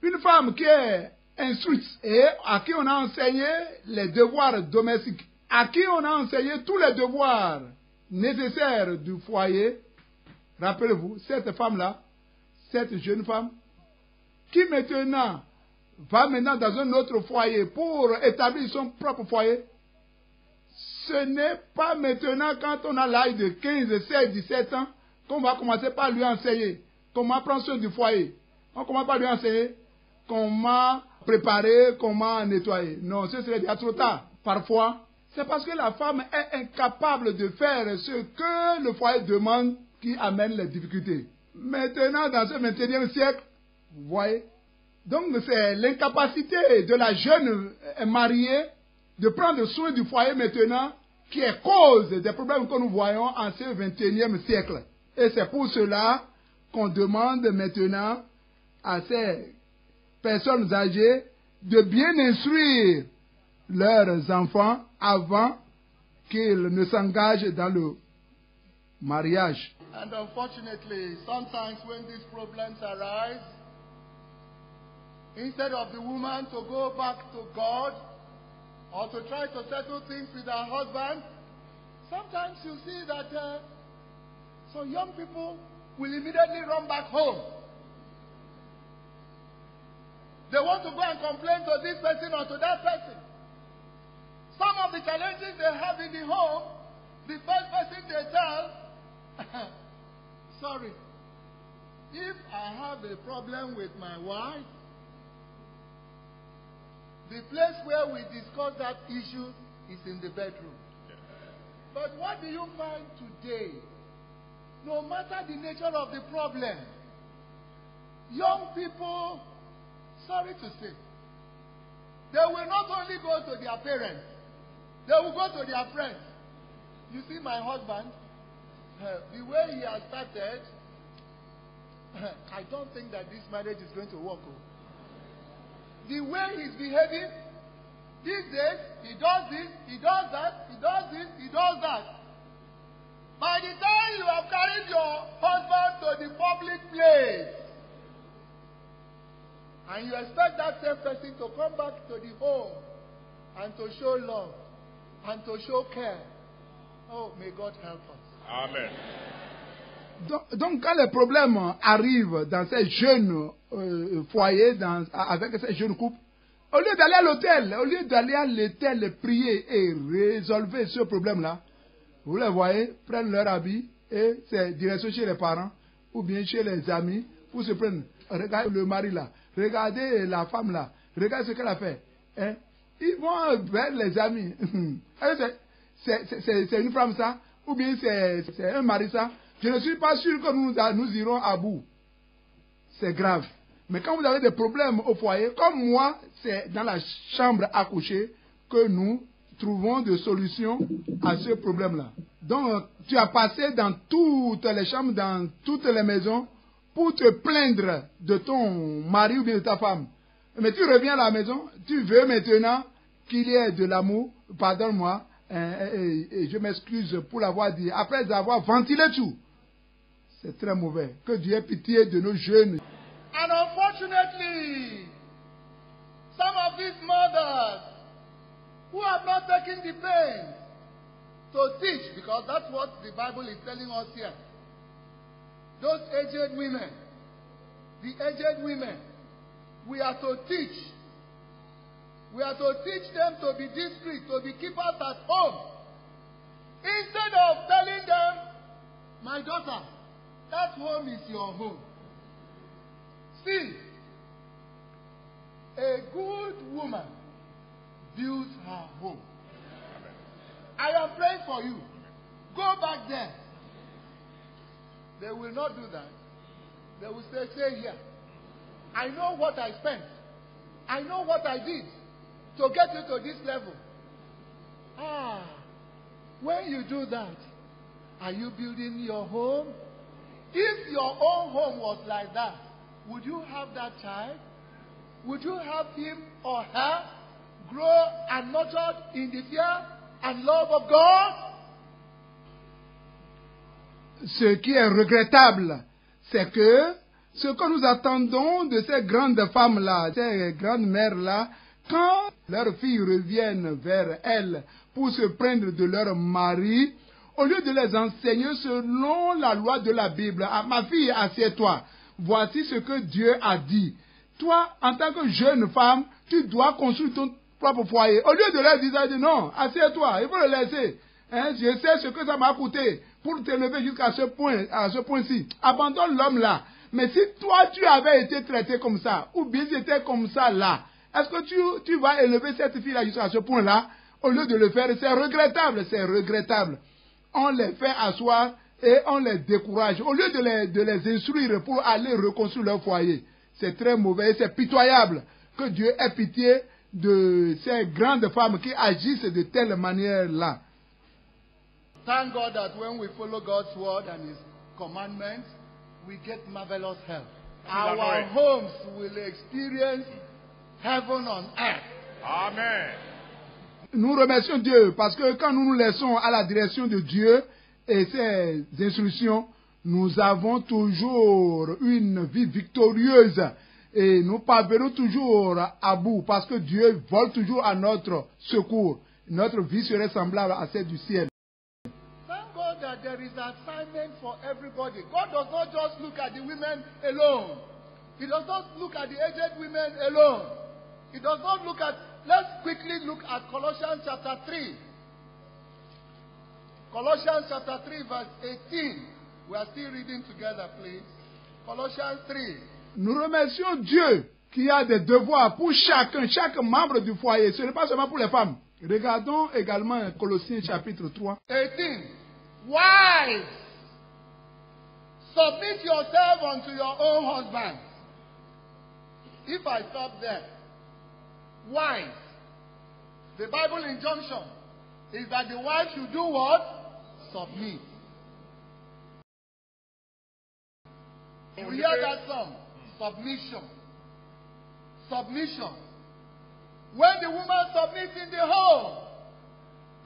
Speaker 2: Une femme qui est instruite et à qui on a enseigné les devoirs domestiques, à qui on a enseigné tous les devoirs nécessaires du foyer. Rappelez-vous, cette femme-là, cette jeune femme, qui maintenant va dans un autre foyer pour établir son propre foyer. Ce n'est pas maintenant quand on a l'âge de 15, 16, 17 ans qu'on va commencer par lui enseigner comment prendre soin du foyer. On commence par lui enseigner comment préparer, comment nettoyer. Non, ce serait déjà trop tard. Parfois, c'est parce que la femme est incapable de faire ce que le foyer demande qui amène les difficultés. Maintenant, dans ce 21e siècle, vous voyez, donc c'est l'incapacité de la jeune mariée de prendre soin du foyer maintenant, qui est cause des problèmes que nous voyons en ce 21e siècle. Et c'est pour cela qu'on demande maintenant à ces personnes âgées de bien instruire leurs enfants avant qu'ils ne s'engagent dans le mariage.
Speaker 1: And unfortunately, sometimes when these problems arise, instead of the woman to go back to God or to try to settle things with her husband, sometimes you see that some young people will immediately run back home. They want to go and complain to this person or to that person. Some of the challenges they have in the home, the first person they tell, sorry, if I have a problem with my wife, the place where we discuss that issue is in the bedroom. But what do you find today? No matter the nature of the problem, young people, sorry to say, they will not only go to their parents, they will go to their friends. You see, my husband, the way he has started, I don't think that this marriage is going to work. The way he's behaving, these days, he does this, he does that, he does this, he does that. By the time you have carried your husband to the public place, and you expect that same person to come back to the home and to show love and to show care. Oh, may God help us.
Speaker 3: Amen.
Speaker 2: Donc quand les problèmes arrivent dans ces jeunes foyers, avec ces jeunes couples, au lieu d'aller à l'hôtel, au lieu d'aller à l'hôtel prier et résolver ce problème-là, vous les voyez, prennent leur habit et c'est direction chez les parents ou bien chez les amis pour se prendre. Regardez le mari là, regardez la femme là, regardez ce qu'elle a fait. Hein? Ils vont vers les amis. C'est une femme ça, ou bien c'est un mari ça. Je ne suis pas sûr que nous irons à bout. C'est grave. Mais quand vous avez des problèmes au foyer, comme moi, c'est dans la chambre à coucher que nous trouvons des solutions à ce problème-là. Donc, tu as passé dans toutes les chambres, dans toutes les maisons, pour te plaindre de ton mari ou bien de ta femme. Mais tu reviens à la maison, tu veux maintenant qu'il y ait de l'amour, pardonne-moi, et je m'excuse pour l'avoir dit, après avoir ventilé tout. C'est très mauvais. Que Dieu ait pitié de nos jeunes.
Speaker 1: And unfortunately, some of these mothers who have not taken the pain to teach, because that's what the Bible is telling us here. Those aged women, the aged women, we are to teach. We are to teach them to be discreet, to be keepers at home. Instead of telling them, my daughter, that home is your home. See, a good woman builds her home. I am praying for you. Go back there. They will not do that. They will stay here. I know what I spent. I know what I did to get you to this level. When you do that, are you building your home? If your own home was like that, would you have that child? Would you have him or her grow and nurtured in the fear and love of God?
Speaker 2: Ce qui est regrettable, c'est que ce que nous attendons de ces grandes femmes-là, ces grandes mères-là, quand leurs filles reviennent vers elles pour se prendre de leur mari, au lieu de les enseigner selon la loi de la Bible, ma fille, assieds-toi, voici ce que Dieu a dit. Toi, en tant que jeune femme, tu dois construire ton propre foyer. Au lieu de leur dire, non, assieds-toi, il faut le laisser. Hein, je sais ce que ça m'a coûté pour t'élever jusqu'à ce point, à ce point-ci. Abandonne l'homme là. Mais si toi, tu avais été traité comme ça, ou bien c'était comme ça là, est-ce que tu vas élever cette fille-là jusqu'à ce point-là? Au lieu de le faire, c'est regrettable, c'est regrettable. On les fait asseoir et on les décourage. Au lieu de les instruire pour aller reconstruire leur foyer, c'est très mauvais, c'est pitoyable. Que Dieu ait pitié de ces grandes femmes qui agissent de telle manière-là.
Speaker 1: Thank God that when we follow God's word and His commandments, we get marvelous help. Our
Speaker 3: correct.
Speaker 1: homes will experience heaven on earth.
Speaker 3: Amen.
Speaker 2: Nous remercions Dieu parce que quand nous nous laissons à la direction de Dieu et ses instructions, nous avons toujours une vie victorieuse et nous parvenons toujours à bout parce que Dieu vole toujours à notre secours. Notre vie serait semblable à celle du ciel.
Speaker 1: Thank God that there is assignment for everybody. God does not just look at the women alone. He does not look at the aged women alone. He does not look at... Let's quickly look at Colossians chapter 3. Colossians chapter 3 verse 18. We are still reading together, please. Colossians 3.
Speaker 2: Nous remercions Dieu qui a des devoirs pour chacun, chaque membre du foyer. Ce n'est pas seulement pour les femmes. Regardons également Colossiens chapitre 3.
Speaker 1: 18. Wives, submit yourself unto your own husbands. If I stop there, wives, the Bible injunction is that the wife should do what? Submit. You hear that song? Submission. Submission. When the woman submits in the home,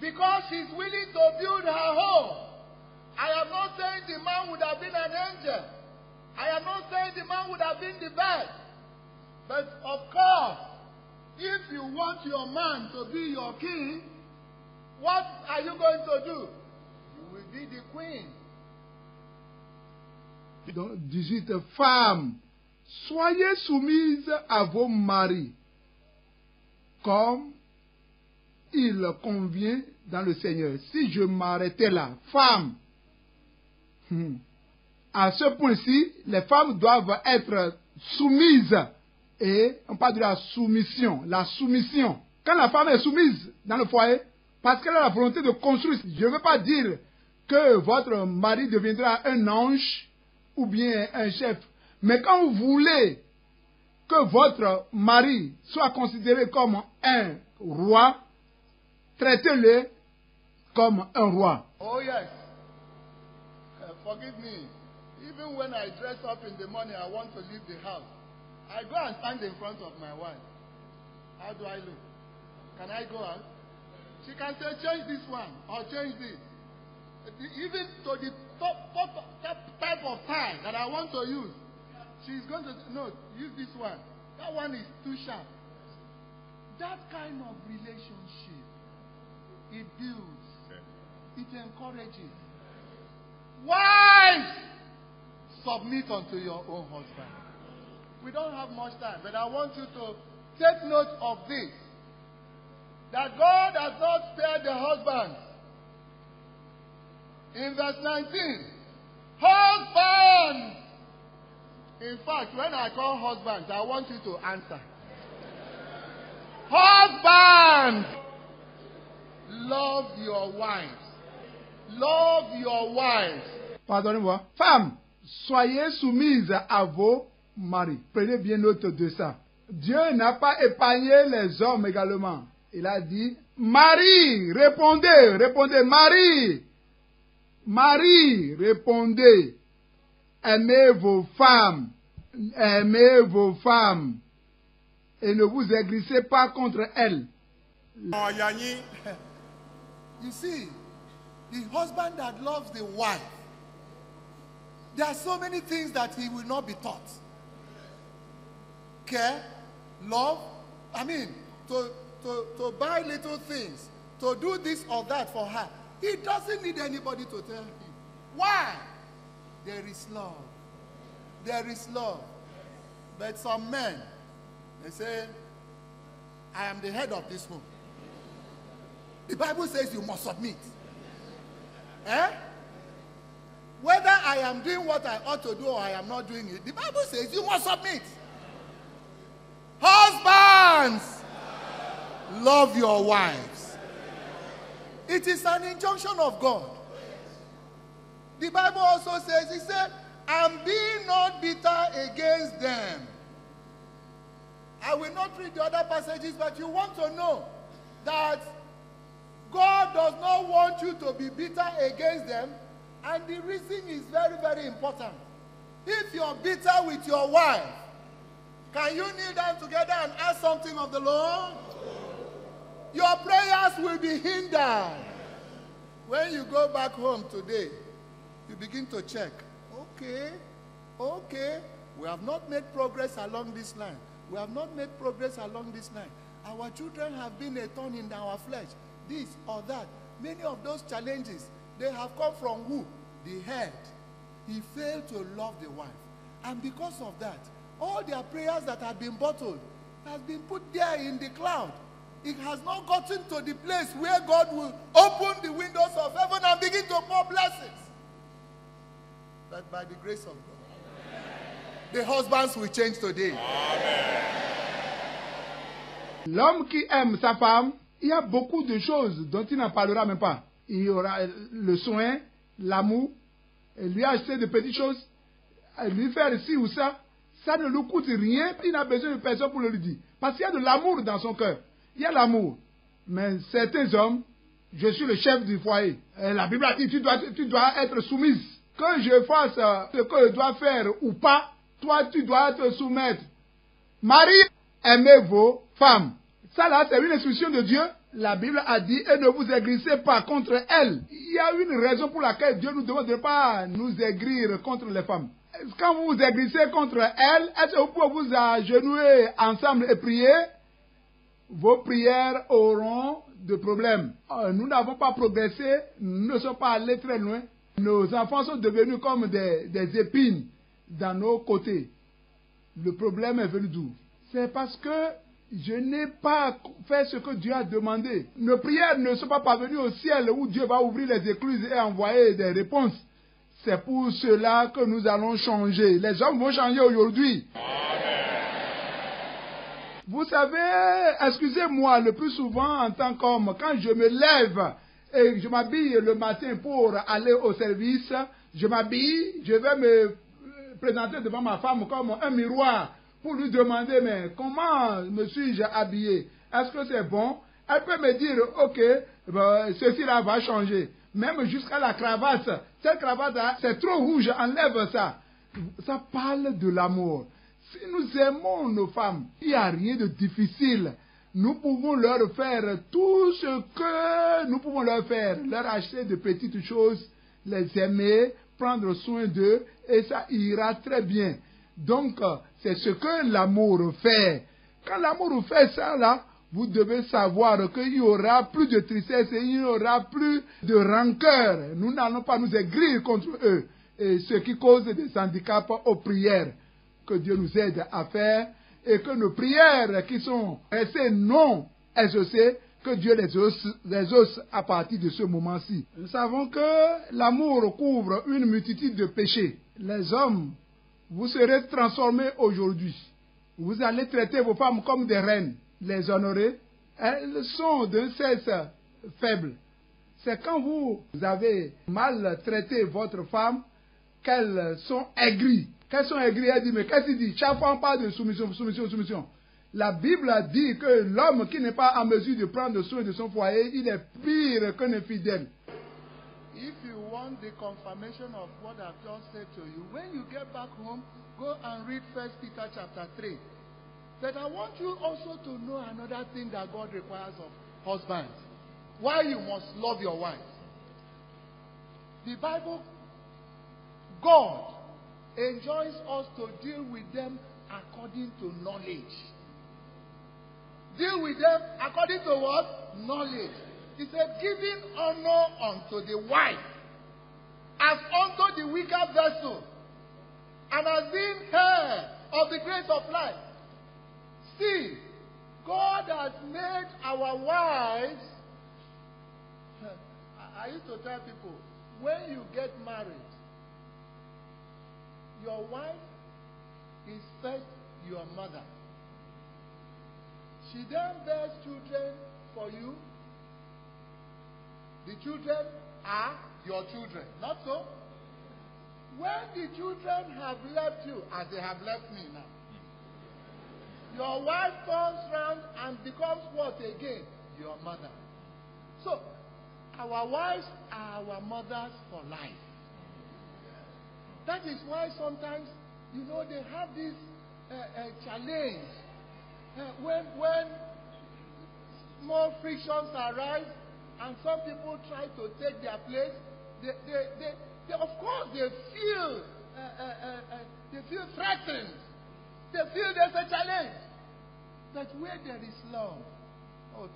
Speaker 1: because she's willing to build her home. I am not saying the man would have been an angel. I am not saying the man would have been the best. But of course, if you want your man to be your king, what are you going to do? You will be the queen.
Speaker 2: Donc, 18. Femmes, soyez soumises à vos maris, comme il convient dans le Seigneur. Si je m'arrêtais là, femmes, à ce point-ci, les femmes doivent être soumises. Et on parle de la soumission. La soumission. Quand la femme est soumise dans le foyer, parce qu'elle a la volonté de construire, je ne veux pas dire que votre mari deviendra un ange ou bien un chef. Mais quand vous voulez que votre mari soit considéré comme un roi, traitez-le comme un roi.
Speaker 1: Oh yes. Forgive me. Even when I dress up in the morning, I want to leave the house. I go and stand in front of my wife. How do I look? Can I go out? She can say, change this one or change this. Even to the top type of tie that I want to use, she's going to say, no, use this one. That one is too sharp. That kind of relationship, it builds, it encourages. Wives, submit unto your own husband. We don't have much time, but I want you to take note of this. That God has not spared the husband. In verse 19, husbands. In fact, when I call husbands, I want you to answer. Husbands, love your wives. Love your wives.
Speaker 2: Pardonnez-moi. Femmes, soyez soumises à vos maris. Prenez bien note de ça. Dieu n'a pas épargné les hommes également. Il a dit, Marie, répondez, répondez, Marie. Marie, répondez. Aimez vos femmes. Aimez vos femmes. Et ne vous aigrissez pas contre elles.
Speaker 1: You see, the husband that loves the wife, there are so many things that he will not be taught. Care, love, to buy little things, to do this or that for her. He doesn't need anybody to tell him. Why? There is love. There is love. But some men, they say, I am the head of this home. The Bible says you must submit. Whether I am doing what I ought to do or I am not doing it, the Bible says you must submit. Husbands, love your wives. It is an injunction of God. The Bible also says, he said, and be not bitter against them. I will not read the other passages, but you want to know that God does not want you to be bitter against them, and the reason is very, very important. If you're bitter with your wife, can you kneel down together and ask something of the Lord? Your prayers will be hindered. When you go back home today, you begin to check. Okay, we have not made progress along this line. We have not made progress along this line. Our children have been a thorn in our flesh. This or that. Many of those challenges, they have come from who? The head. He failed to love the wife. And because of that, all their prayers that have been bottled has been put there in the cloud. It has not gotten to the place where God will open the windows of heaven and begin to pour blessings. But by the grace of God, the husbands will change today.
Speaker 2: L'homme qui aime sa femme, il y a beaucoup de choses dont il n'en parlera même pas. Il y aura le soin, l'amour, lui acheter de petites choses, lui faire ci ou ça. Ça ne lui coûte rien, il n'a besoin de personne pour le lui dire. Parce qu'il y a de l'amour dans son cœur. Il y a l'amour. Mais certains hommes, je suis le chef du foyer. Et la Bible a dit, tu dois être soumise. Que je fasse ce que je dois faire ou pas, toi tu dois te soumettre. Marie, aimez vos femmes. Ça là, c'est une instruction de Dieu. La Bible a dit, et ne vous aigrissez pas contre elles. Il y a une raison pour laquelle Dieu nous demande de ne pas nous aigrir contre les femmes. Quand vous vous aigrissez contre elles, est-ce que vous pouvez vous agenouiller ensemble et prier? Vos prières auront de problèmes. Nous n'avons pas progressé, nous ne sommes pas allés très loin. Nos enfants sont devenus comme des épines dans nos côtés. Le problème est venu d'où? C'est parce que je n'ai pas fait ce que Dieu a demandé. Nos prières ne sont pas parvenues au ciel où Dieu va ouvrir les écluses et envoyer des réponses. C'est pour cela que nous allons changer. Les hommes vont changer aujourd'hui. Vous savez, excusez-moi, le plus souvent en tant qu'homme, quand je me lève et je m'habille le matin pour aller au service, je m'habille, je vais me présenter devant ma femme comme un miroir pour lui demander, mais comment me suis-je habillé? Est-ce que c'est bon? Elle peut me dire, ok, ceci-là va changer. Même jusqu'à la cravate. Cette cravate-là, c'est trop rouge, enlève ça. Ça parle de l'amour. Si nous aimons nos femmes, il n'y a rien de difficile. Nous pouvons leur faire tout ce que nous pouvons leur faire. Leur acheter de petites choses, les aimer, prendre soin d'eux, et ça ira très bien. Donc, c'est ce que l'amour fait. Quand l'amour fait ça, là, vous devez savoir qu'il n'y aura plus de tristesse et il n'y aura plus de rancœur. Nous n'allons pas nous aigrir contre eux. Et ce qui cause des handicaps aux prières. Que Dieu nous aide à faire. Et que nos prières qui sont restées non exaucées, que Dieu les exauce à partir de ce moment-ci. Nous savons que l'amour couvre une multitude de péchés. Les hommes, vous serez transformés aujourd'hui. Vous allez traiter vos femmes comme des reines. Les honorer, elles sont d'un sexe faible. C'est quand vous avez mal traité votre femme qu'elles sont aigries. Qu'elles sont aigries, elle dit, mais qu'est-ce qu'il dit? Chaque fois on parle de soumission, soumission, soumission. La Bible a dit que l'homme qui n'est pas en mesure de prendre soin de son foyer, il est pire qu'un infidèle.
Speaker 1: If you want the confirmation of what I've just said to you, when you get back home, go and read 1 Peter chapter 3. But I want you also to know another thing that God requires of husbands. Why you must love your wife. The Bible, God enjoins us to deal with them according to knowledge. Deal with them according to what? Knowledge. He said, giving honor unto the wife as unto the weaker vessel, and as being heir of the grace of life. See, God has made our wives. I used to tell people, when you get married, your wife is first your mother. She then bears children for you. The children are your children. Not so? When the children have left you, as they have left me now, Your wife turns round and becomes what again? Your mother. So, our wives are our mothers for life. That is why sometimes, they have this challenge. When small frictions arise and some people try to take their place, they of course, they feel threatened. They feel there's a challenge. But where there is love,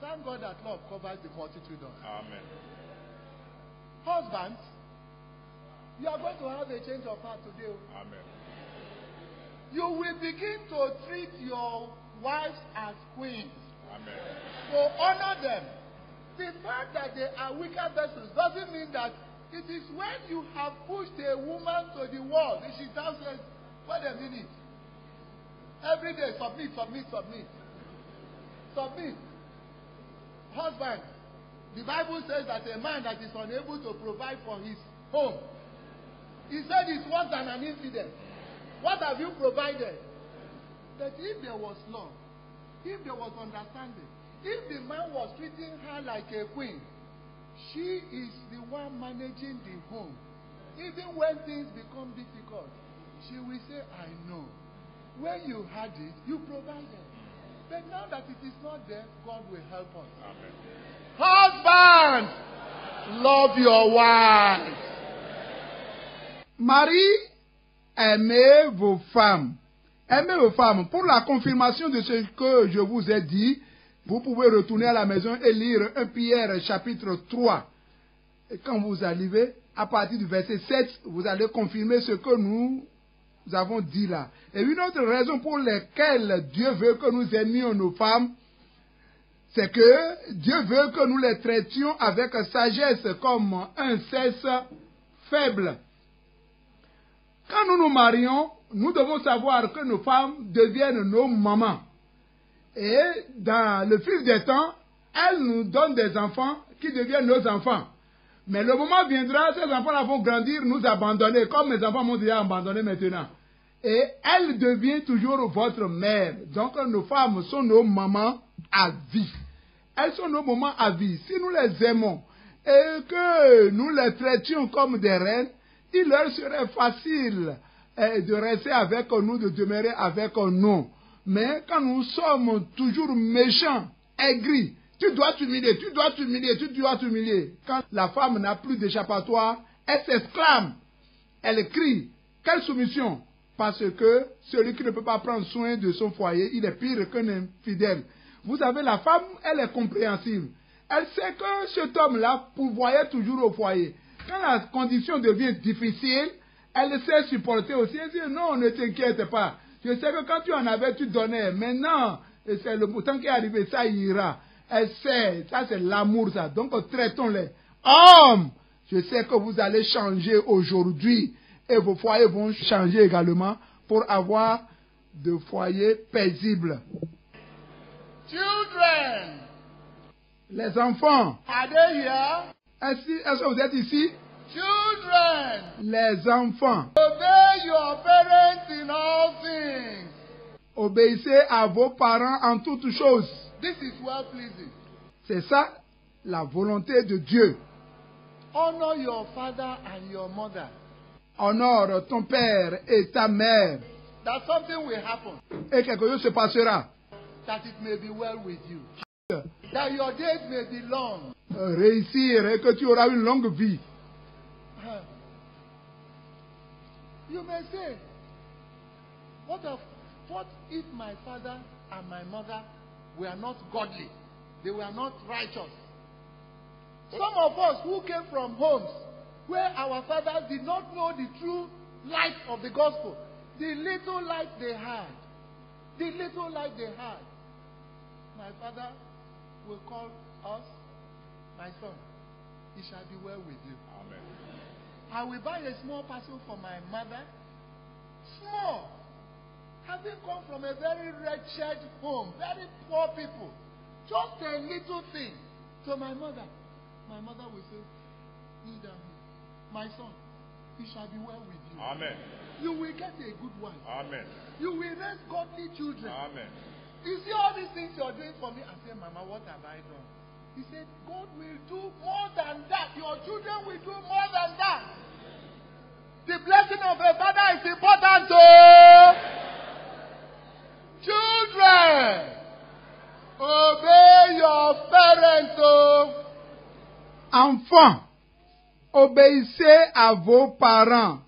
Speaker 1: thank God that love covers the multitude of.
Speaker 3: Amen.
Speaker 1: Husbands, you are going to have a change of heart today.
Speaker 3: Amen.
Speaker 1: You will begin to treat your wives as queens.
Speaker 3: Amen.
Speaker 1: To honor them. The fact that they are weaker vessels doesn't mean that it is when you have pushed a woman to the wall that she now says, wait a minute. Every day, submit. Husband, the Bible says that a man that is unable to provide for his home, he said it's worse than an infidel. What have you provided? But if there was love, if there was understanding, if the man was treating her like a queen, she is the one managing the home. Even when things become difficult, she will say, I know. When you had it, you provided. But now that it is not there, God will help us.
Speaker 3: Amen.
Speaker 1: Husbands, love your wives.
Speaker 2: Marie, aimez vos femmes. Aimez vos femmes. Pour la confirmation de ce que je vous ai dit, vous pouvez retourner à la maison et lire 1 Pierre chapitre 3. Et quand vous arrivez, à partir du verset 7, vous allez confirmer ce que nous avons dit là. Et une autre raison pour laquelle Dieu veut que nous aimions nos femmes, c'est que Dieu veut que nous les traitions avec sagesse comme un sexe faible. Quand nous nous marions, nous devons savoir que nos femmes deviennent nos mamans. Et dans le fil des temps, elles nous donnent des enfants qui deviennent nos enfants. Mais le moment viendra, ces enfants-là vont grandir, nous abandonner, comme mes enfants m'ont déjà abandonné maintenant. Et elles deviennent toujours votre mère. Donc nos femmes sont nos mamans à vie. Elles sont nos mamans à vie. Si nous les aimons et que nous les traitions comme des reines, il leur serait facile de rester avec nous, de demeurer avec nous. Mais quand nous sommes toujours méchants, aigris, tu dois t'humilier. Quand la femme n'a plus d'échappatoire, elle s'exclame, elle crie. Quelle soumission? Parce que celui qui ne peut pas prendre soin de son foyer, il est pire qu'un infidèle. Vous savez, la femme, elle est compréhensible. Elle sait que cet homme-là pourvoyait toujours au foyer. Quand la condition devient difficile, elle sait supporter aussi. Elle dit, non, ne t'inquiète pas. Je sais que quand tu en avais, tu donnais. Maintenant, c'est le temps qui est arrivé, ça ira. Elle sait, ça c'est l'amour, ça. Donc, traitons-les. Hommes, je sais que vous allez changer aujourd'hui. Et vos foyers vont changer également pour avoir de foyers paisibles.
Speaker 1: Children.
Speaker 2: Les enfants.
Speaker 1: Are they here?
Speaker 2: Est-ce que vous êtes ici?
Speaker 1: Children.
Speaker 2: Les enfants.
Speaker 1: Obey your parents in all things.
Speaker 2: Obéissez à vos parents en toutes choses.
Speaker 1: This is well pleasing.
Speaker 2: C'est ça, la volonté de Dieu.
Speaker 1: Honor your father and your mother.
Speaker 2: Honore ton père et ta mère.
Speaker 1: That something will happen.
Speaker 2: Et quelque chose se passera.
Speaker 1: That it may be well with you. That your days may be long.
Speaker 2: Réussir et que tu auras une longue vie.
Speaker 1: You may say, what if my father and my mother were not godly? They were not righteous. Some of us who came from homes where our fathers did not know the true light of the gospel, the little light they had, my father will call us, my son, it shall be well with you.
Speaker 3: Amen.
Speaker 1: I will buy a small parcel for my mother. Small. Having come from a very wretched home, very poor people. Just a little thing to my mother. My mother will say, kneel down here. My son, it shall be well with you.
Speaker 3: Amen.
Speaker 1: You will get a good wife.
Speaker 3: Amen.
Speaker 1: You will raise godly children.
Speaker 3: Amen.
Speaker 1: You see all these things you're doing for me? I said, Mama, what have I done? He said, God will do more than that. Your children will do more than that. The blessing of a father is important, oh. Children, obey your parents, oh.
Speaker 2: Enfants, obéissez à vos parents.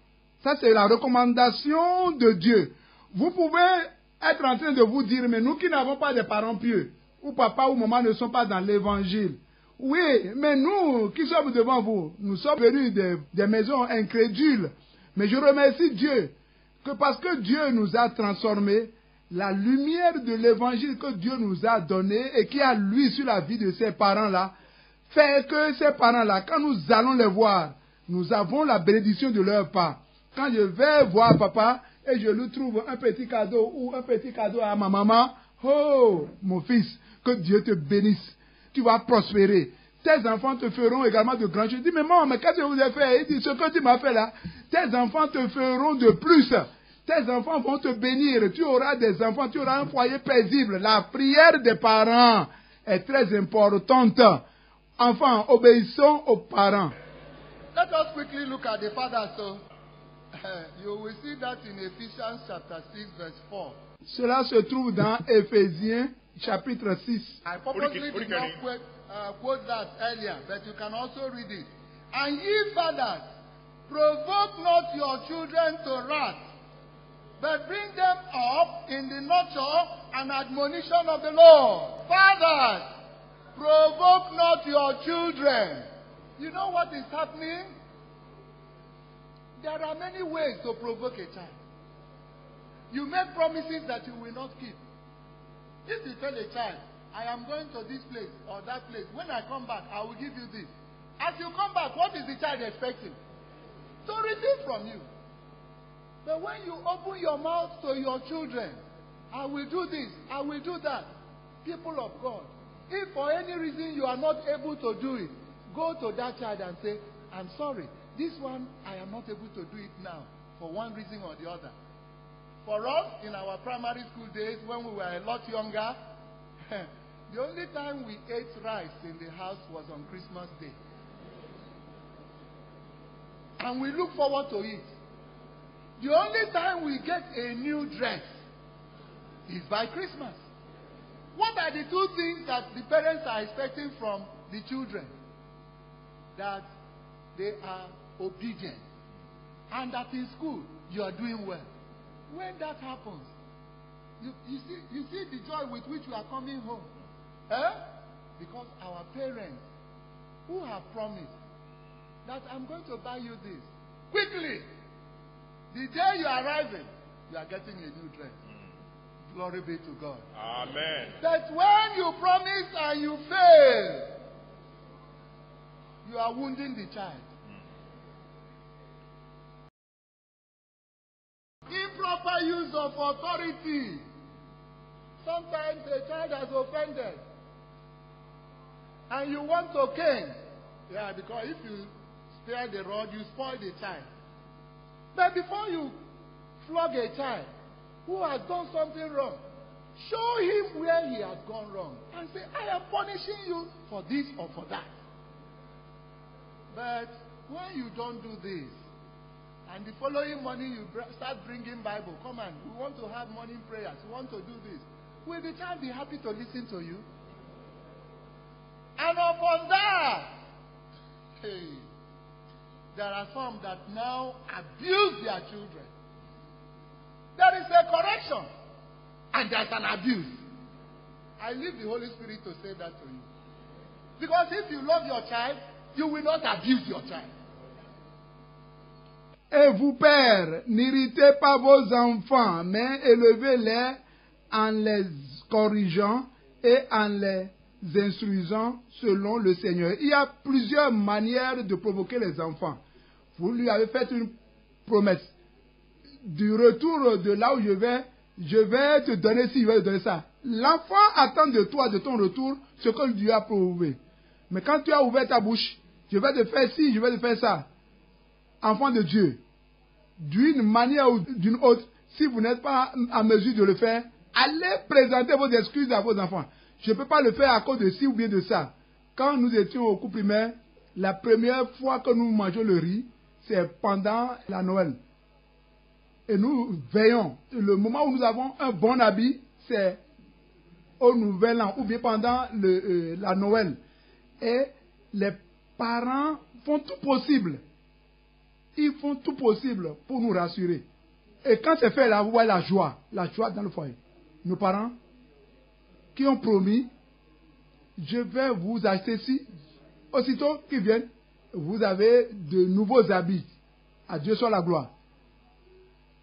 Speaker 2: Ça, c'est la recommandation de Dieu. Vous pouvez être en train de vous dire, mais nous qui n'avons pas de parents pieux, ou papa ou maman ne sont pas dans l'évangile. Oui, mais nous qui sommes devant vous, nous sommes venus des maisons incrédules. Mais je remercie Dieu, que parce que Dieu nous a transformés, la lumière de l'évangile que Dieu nous a donné et qui a lui sur la vie de ces parents-là, fait que ces parents-là, quand nous allons les voir, nous avons la bénédiction de leur part. Quand je vais voir papa et je lui trouve un petit cadeau ou un petit cadeau à ma maman, oh, mon fils, que Dieu te bénisse. Tu vas prospérer. Tes enfants te feront également de grands choses. Je dis, mais maman, mais qu'est-ce que je vous ai fait? Il dit, ce que tu m'as fait là, tes enfants te feront de plus. Tes enfants vont te bénir. Tu auras des enfants, tu auras un foyer paisible. La prière des parents est très importante. Enfants, obéissons aux parents.
Speaker 1: Let us quickly look at the fathers. So, you will see that in Ephesians chapter 6, verse 4.
Speaker 2: Cela se trouve dans Éphésiens chapitre 6.
Speaker 1: I purposely did not quote that earlier, but you can also read it. And ye fathers, provoke not your children to wrath, but bring them up in the nurture and admonition of the Lord. Fathers, provoke not your children. You know what is happening? There are many ways to provoke a child. You make promises that you will not keep. If you tell a child, I am going to this place or that place, when I come back, I will give you this. As you come back, what is the child expecting? To receive from you. But when you open your mouth to your children, I will do this, I will do that. People of God, if for any reason you are not able to do it, go to that child and say, I'm sorry, this one I am not able to do it now for one reason or the other. For us, in our primary school days, when we were a lot younger, the only time we ate rice in the house was on Christmas Day. And we look forward to it. The only time we get a new dress is by Christmas. What are the two things that the parents are expecting from the children? That they are obedient. And that in school, you are doing well. When that happens, you see the joy with which we are coming home. Because our parents who have promised that I'm going to buy you this. Quickly, the day you are arriving, you are getting a new dress. Glory be to God.
Speaker 3: Amen.
Speaker 1: But when you promise and you fail, you are wounding the child. Improper use of authority. Sometimes a child has offended and you want to cane. Yeah, because if you spare the rod, you spoil the child. But before you flog a child who has done something wrong, show him where he has gone wrong and say, I am punishing you for this or for that. But when you don't do this, and the following morning you start bringing Bible, come on, we want to have morning prayers, we want to do this. Will the child be happy to listen to you? And upon that, hey, there are some that now abuse their children. There is a correction, and there's an abuse. I leave the Holy Spirit to say that to you. Because if you love your child, you will not abuse your child.
Speaker 2: Et vous, pères, n'irritez pas vos enfants, mais élevez-les en les corrigeant et en les instruisant selon le Seigneur. Il y a plusieurs manières de provoquer les enfants. Vous lui avez fait une promesse. Du retour de là où je vais te donner ci, je vais te donner ça. L'enfant attend de toi, de ton retour, ce que Dieu a prouvé. Mais quand tu as ouvert ta bouche, je vais te faire ci, je vais te faire ça. Enfant de Dieu, d'une manière ou d'une autre, si vous n'êtes pas en mesure de le faire, allez présenter vos excuses à vos enfants. Je ne peux pas le faire à cause de ci ou bien de ça. Quand nous étions au cours primaire, la première fois que nous mangeons le riz, c'est pendant la Noël. Et nous veillons. Le moment où nous avons un bon habit, c'est au Nouvel An ou bien pendant la Noël. Et les parents font tout possible. Ils font tout possible pour nous rassurer. Et quand c'est fait là, vous voyez la joie dans le foyer. Nos parents qui ont promis, je vais vous acheter ci. Aussitôt qu'ils viennent, vous avez de nouveaux habits. À Dieu soit la gloire.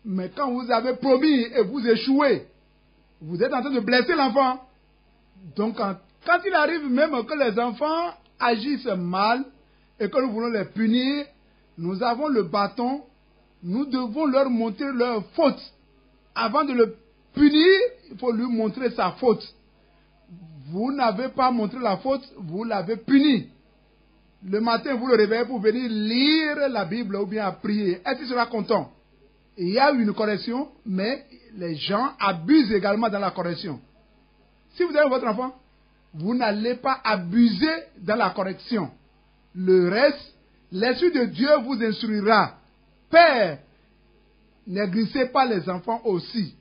Speaker 2: Mais quand vous avez promis et vous échouez, vous êtes en train de blesser l'enfant. Donc quand il arrive même que les enfants agissent mal et que nous voulons les punir, nous avons le bâton, nous devons leur montrer leur faute. Avant de le punir, il faut lui montrer sa faute. Vous n'avez pas montré la faute, vous l'avez puni. Le matin, vous le réveillez pour venir lire la Bible ou bien à prier. Est-ce qu'il sera content? Il y a une correction, mais les gens abusent également dans la correction. Si vous avez votre enfant, vous n'allez pas abuser dans la correction. Le reste, l'Esprit de Dieu vous instruira. Père, négligez pas les enfants aussi.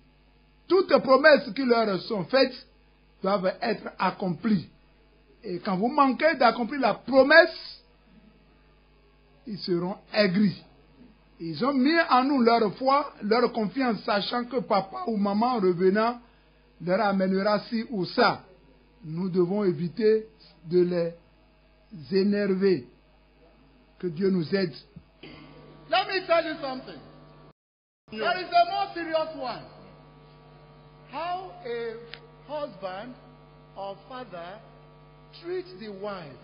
Speaker 2: Toutes promesses qui leur sont faites doivent être accomplies. Et quand vous manquez d'accomplir la promesse, ils seront aigris. Ils ont mis en nous leur foi, leur confiance, sachant que papa ou maman revenant leur amènera ci ou ça. Nous devons éviter de les énerver. Que Dieu nous aide.
Speaker 1: Let me tell you something. There is a more serious one. How a husband or father treats the wife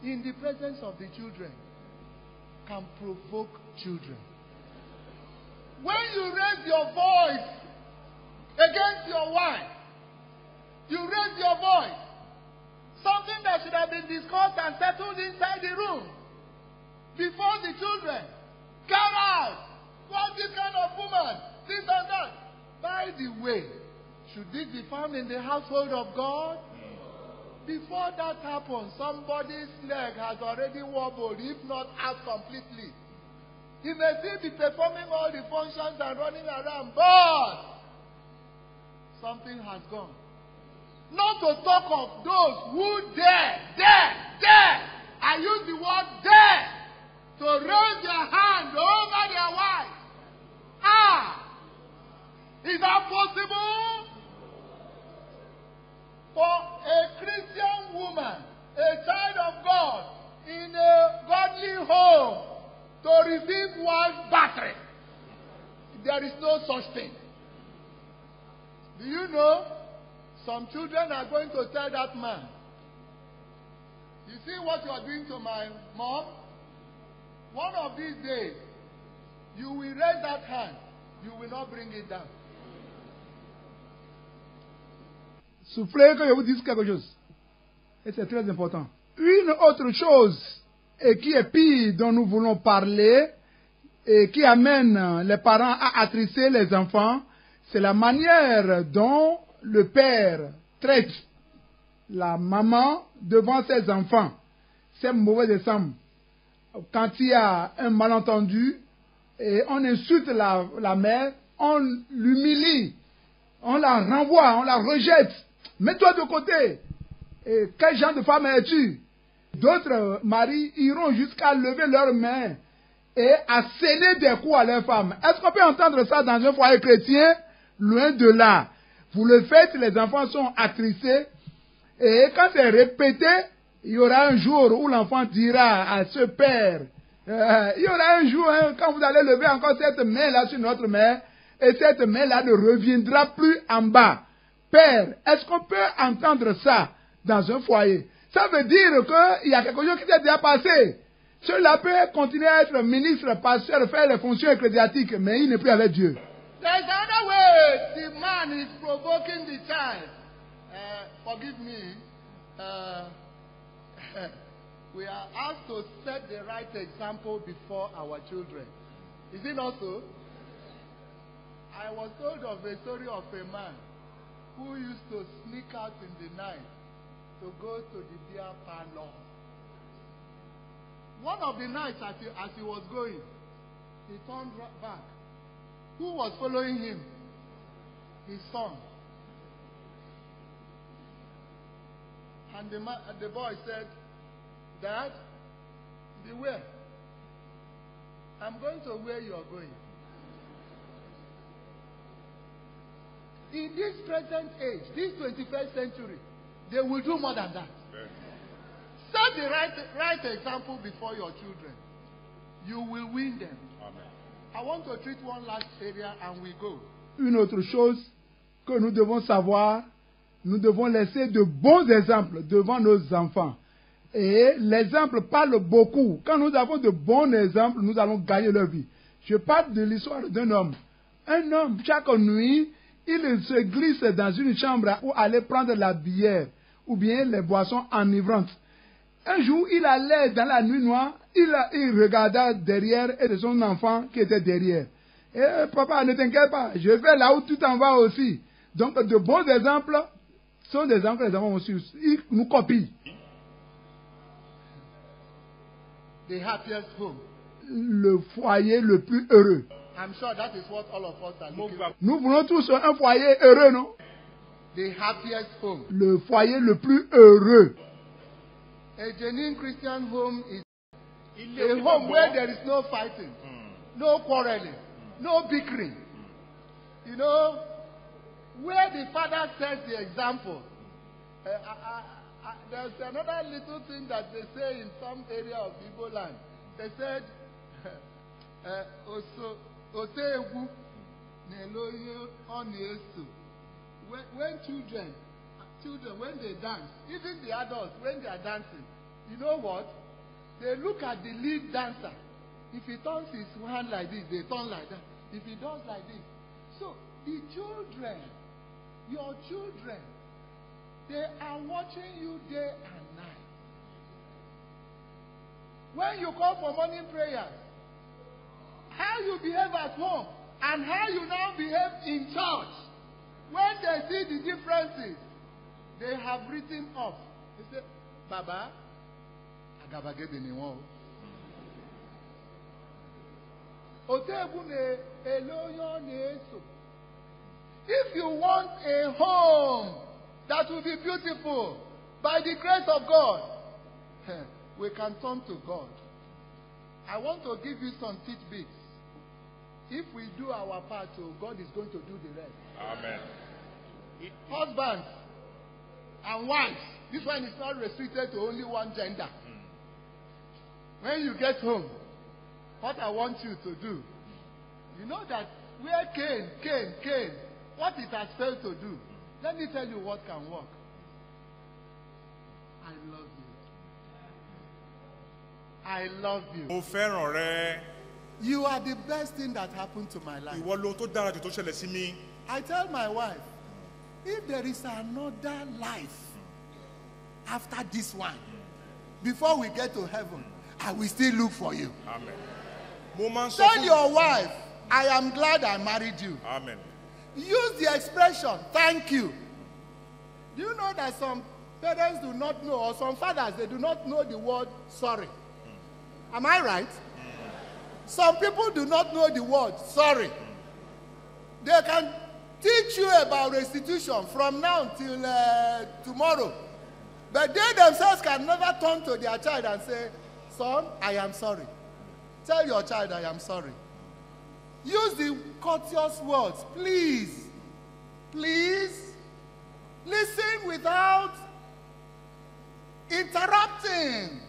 Speaker 1: in the presence of the children can provoke children. When you raise your voice against your wife, you raise your voice, something that should have been discussed and settled inside the room before the children. Get out! What's this kind of woman? This and that. By the way, should this be found in the household of God? Before that happens, somebody's leg has already wobbled, if not out completely. He may still be performing all the functions and running around, but something has gone. Not to talk of those who dare, I use the word dare, to raise their hand over their wife. Is that possible? For a Christian woman, a child of God, in a godly home, to receive wife battery, there is no such thing. Do you know? Some children are going to tell that man, you see what you are doing to my mom? One of these days, you will raise that hand. You will not bring it down.
Speaker 2: Soufflez que je vous dise quelque chose. Et c'est très important. Une autre chose, et qui est pire, dont nous voulons parler, et qui amène les parents à attrister les enfants, c'est la manière dont le père traite la maman devant ses enfants. C'est mauvais exemple. Quand il y a un malentendu, et on insulte la mère, on l'humilie, on la renvoie, on la rejette. Mets-toi de côté. Et quel genre de femme es-tu? D'autres maris iront jusqu'à lever leurs mains et à sceller des coups à leurs femmes. Est-ce qu'on peut entendre ça dans un foyer chrétien? Loin de là. Vous le faites, les enfants sont attristés. Et quand c'est répété, il y aura un jour où l'enfant dira à ce père, il y aura un jour quand vous allez lever encore cette main-là sur notre main, et cette main-là ne reviendra plus en bas. Père, est-ce qu'on peut entendre ça dans un foyer? Ça veut dire qu'il y a quelque chose qui s'est déjà passé. Celui-là peut continuer à être ministre, pasteur, faire les fonctions ecclésiastiques, mais il n'est plus avec Dieu.
Speaker 1: There's another way the man is provoking the child. Forgive me. We are asked to set the right example before our children. Is it not so? I was told of a story of a man who used to sneak out in the night to go to the beer parlor. One of the nights as he was going, he turned back. Who was following him? His son. And the boy said, Dad, beware. I'm going to where you are going. In this present age, this 21st century, they will do more than that. Set the right example before your children. You will win them.
Speaker 3: Amen.
Speaker 1: I want to treat one last area and we go.
Speaker 2: Une autre chose que nous devons savoir, nous devons laisser de bons exemples devant nos enfants. Et l'exemple parle beaucoup. Quand nous avons de bons exemples, nous allons gagner leur vie. Je parle de l'histoire d'un homme. Un homme, chaque nuit, il se glisse dans une chambre pour aller prendre la bière ou bien les boissons enivrantes. Un jour, il allait dans la nuit noire, il regarda derrière et de son enfant qui était derrière. Et papa, ne t'inquiète pas, je vais là où tu t'en vas aussi. Donc, de bons exemples sont des exemples que les enfants aussi nous copient.
Speaker 1: The happiest home.
Speaker 2: Le foyer le plus heureux.
Speaker 1: I'm sure that is what all of us are looking for.
Speaker 2: Nous voulons tous un foyer heureux, non?
Speaker 1: The happiest home.
Speaker 2: Le foyer le plus heureux.
Speaker 1: A genuine Christian home is a home where there is no fighting, no quarreling, no bickering. You know, where the father sets the example. There's another little thing that they say in some area of Igbo land. They said, Oseegu neloye onesu. When children, when they dance, even the adults, when they are dancing, you know what? They look at the lead dancer. If he turns his hand like this, they turn like that. If he does like this. So, the children, your children, they are watching you day and night. When you call for morning prayers, how you behave at home and how you now behave in church, when they see the differences, they have written off. They say, Baba, agabagebe ni won o. Otebu ne eloyo ne eso. If you want a home that will be beautiful by the grace of God, we can turn to God. I want to give you some tidbits. If we do our part, God is going to do the rest.
Speaker 3: Amen.
Speaker 1: Husbands and wives, this one is not restricted to only one gender. When you get home, what I want you to do, you know that where Cain, what it has failed to do, let me tell you what can work. I love you. I love you.
Speaker 3: Mo fẹ́ràn rẹ.
Speaker 1: You are the best thing that happened to my life.
Speaker 3: Ìwọ lohun tó dára jù tó ṣẹlẹ̀ sí mi.
Speaker 1: I tell my wife, if there is another life after this one, before we get to heaven, I will still look for you.
Speaker 3: Amen. Mo máa ń sọ
Speaker 1: Tell
Speaker 3: fún
Speaker 1: your wife, I am glad I married you.
Speaker 3: Amen.
Speaker 1: Use the expression, thank you. Do you know that some parents do not know, or some fathers, they do not know the word sorry? Am I right? Some people do not know the word sorry. They can teach you about restitution from now till tomorrow. But they themselves can never turn to their child and say, son, I am sorry. Tell your child, I am sorry. Use the courteous words. Please. Please. Listen without interrupting.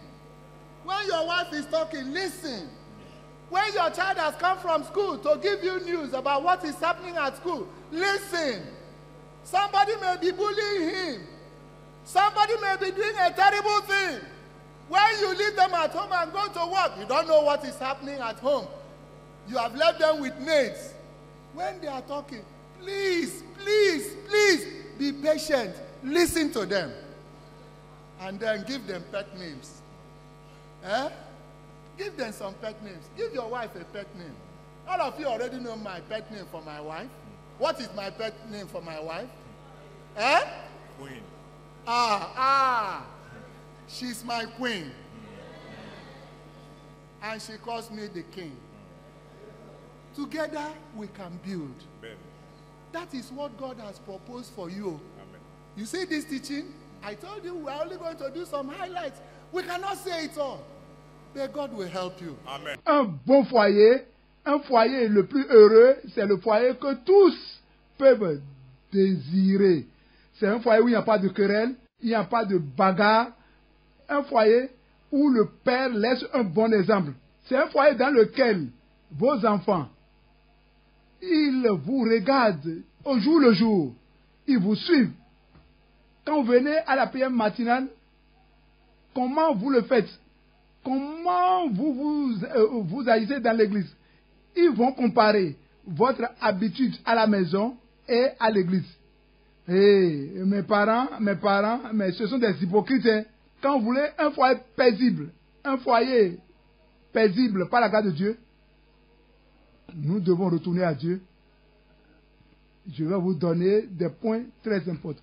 Speaker 1: When your wife is talking, listen. When your child has come from school to give you news about what is happening at school, listen. Somebody may be bullying him. Somebody may be doing a terrible thing. When you leave them at home and go to work, you don't know what is happening at home. You have left them with maids. When they are talking, please, please, please be patient. Listen to them. And then give them pet names. Give them some pet names. Give your wife a pet name. All of you already know my pet name for my wife. What is my pet name for my wife? Eh?
Speaker 3: Queen.
Speaker 1: She's my queen. And she calls me the king. Together we can build.
Speaker 3: Amen.
Speaker 1: That is what God has proposed for you.
Speaker 3: Amen.
Speaker 1: You see this teaching? I told you we're only going to do some highlights. We cannot say it all. But God will help you.
Speaker 3: Amen.
Speaker 2: Un bon foyer, un foyer le plus heureux, c'est le foyer que tous peuvent désirer. C'est un foyer où il n'y a pas de querelle, il n'y a pas de bagarre. Un foyer où le père laisse un bon exemple. C'est un foyer dans lequel vos enfants, ils vous regardent au jour le jour. Ils vous suivent. Quand vous venez à la prière matinale, comment vous le faites? Comment vous agissez dans l'église? Ils vont comparer votre habitude à la maison et à l'église. Et mes parents, mais ce sont des hypocrites. Hein. Quand vous voulez un foyer paisible par la grâce de Dieu, nous devons retourner à Dieu. Je vais vous donner des points très importants.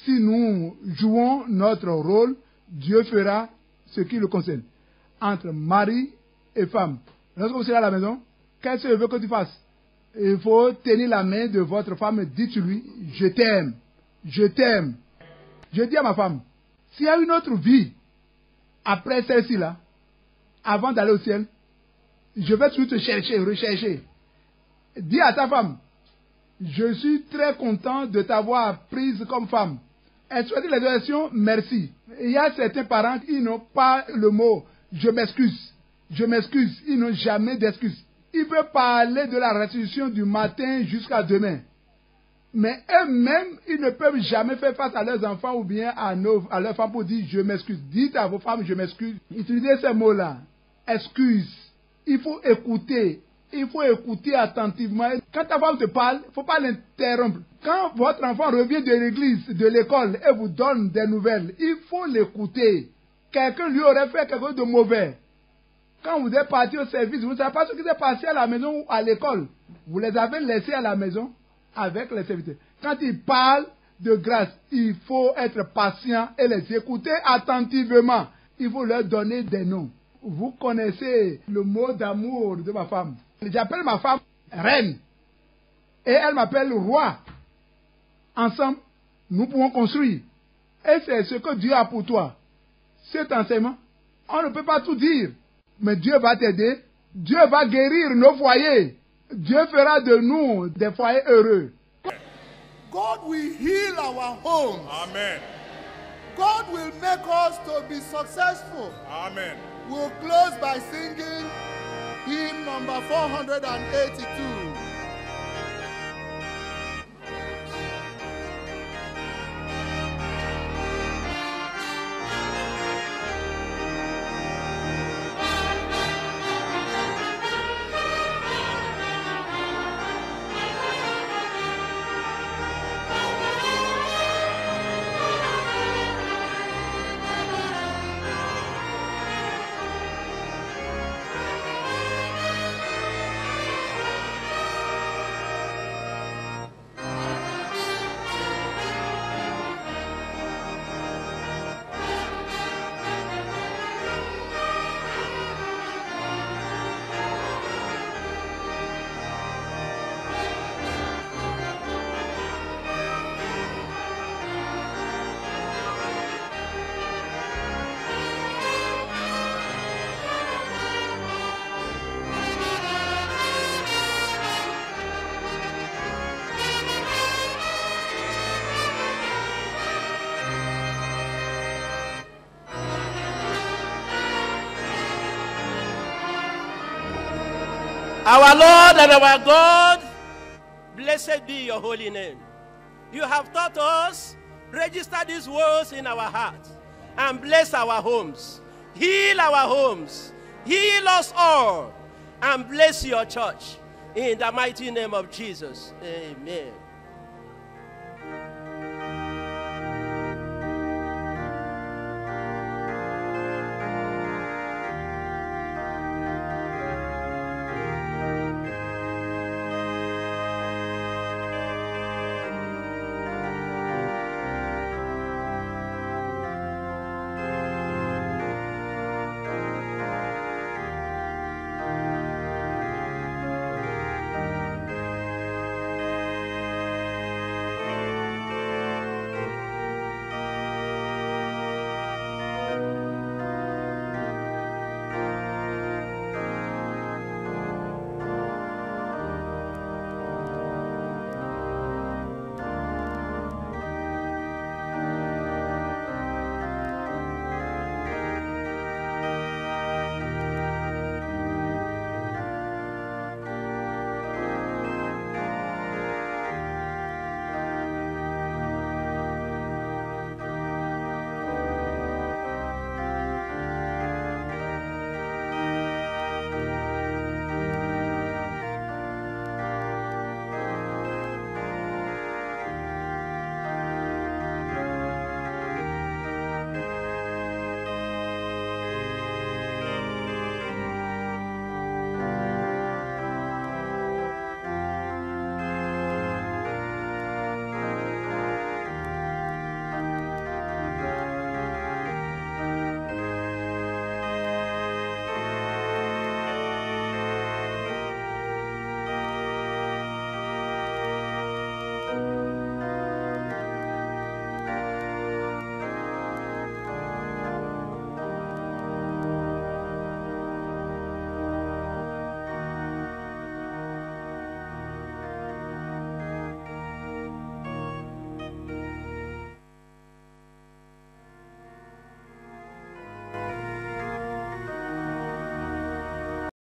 Speaker 2: Si nous jouons notre rôle, Dieu fera ce qui le concerne. Entre mari et femme. Lorsque vous serez à la maison, qu'est-ce qu'il veut que tu fasses? Il faut tenir la main de votre femme et dites-lui, je t'aime. Je t'aime. Je dis à ma femme, s'il y a une autre vie après celle-ci-là, avant d'aller au ciel, je vais toujours te chercher, rechercher. Dis à ta femme, je suis très content de t'avoir prise comme femme. Exploitez l'expression merci. Il y a certains parents qui n'ont pas le mot je m'excuse. Je m'excuse. Ils n'ont jamais d'excuse. Ils peuvent parler de la restitution du matin jusqu'à demain. Mais eux-mêmes, ils ne peuvent jamais faire face à leurs enfants ou bien à leurs femmes pour dire je m'excuse. Dites à vos femmes je m'excuse. Utilisez ces mots-là. Excuse. Il faut écouter. Il faut écouter attentivement. Quand ta femme te parle, il ne faut pas l'interrompre. Quand votre enfant revient de l'église, de l'école, et vous donne des nouvelles, il faut l'écouter. Quelqu'un lui aurait fait quelque chose de mauvais. Quand vous êtes parti au service, vous ne savez pas ce qui s'est passé à la maison ou à l'école. Vous les avez laissés à la maison avec les serviteurs. Quand ils parlent de grâce, il faut être patient et les écouter attentivement. Il faut leur donner des noms. Vous connaissez le mot d'amour de ma femme. J'appelle ma femme reine. Et elle m'appelle roi. Ensemble, nous pouvons construire. Et c'est ce que Dieu a pour toi. Cet enseignement, on ne peut pas tout dire. Mais Dieu va t'aider. Dieu va guérir nos foyers. Dieu fera de nous des foyers heureux.
Speaker 1: God will heal our homes.
Speaker 3: Amen.
Speaker 1: God will make us to be successful.
Speaker 3: Amen.
Speaker 1: We'll close by singing hymn number 482.
Speaker 4: Our Lord and our God, blessed be your holy name. You have taught us, register these words in our hearts, and bless our homes. Heal our homes. Heal us all, and bless your church. In the mighty name of Jesus. Amen.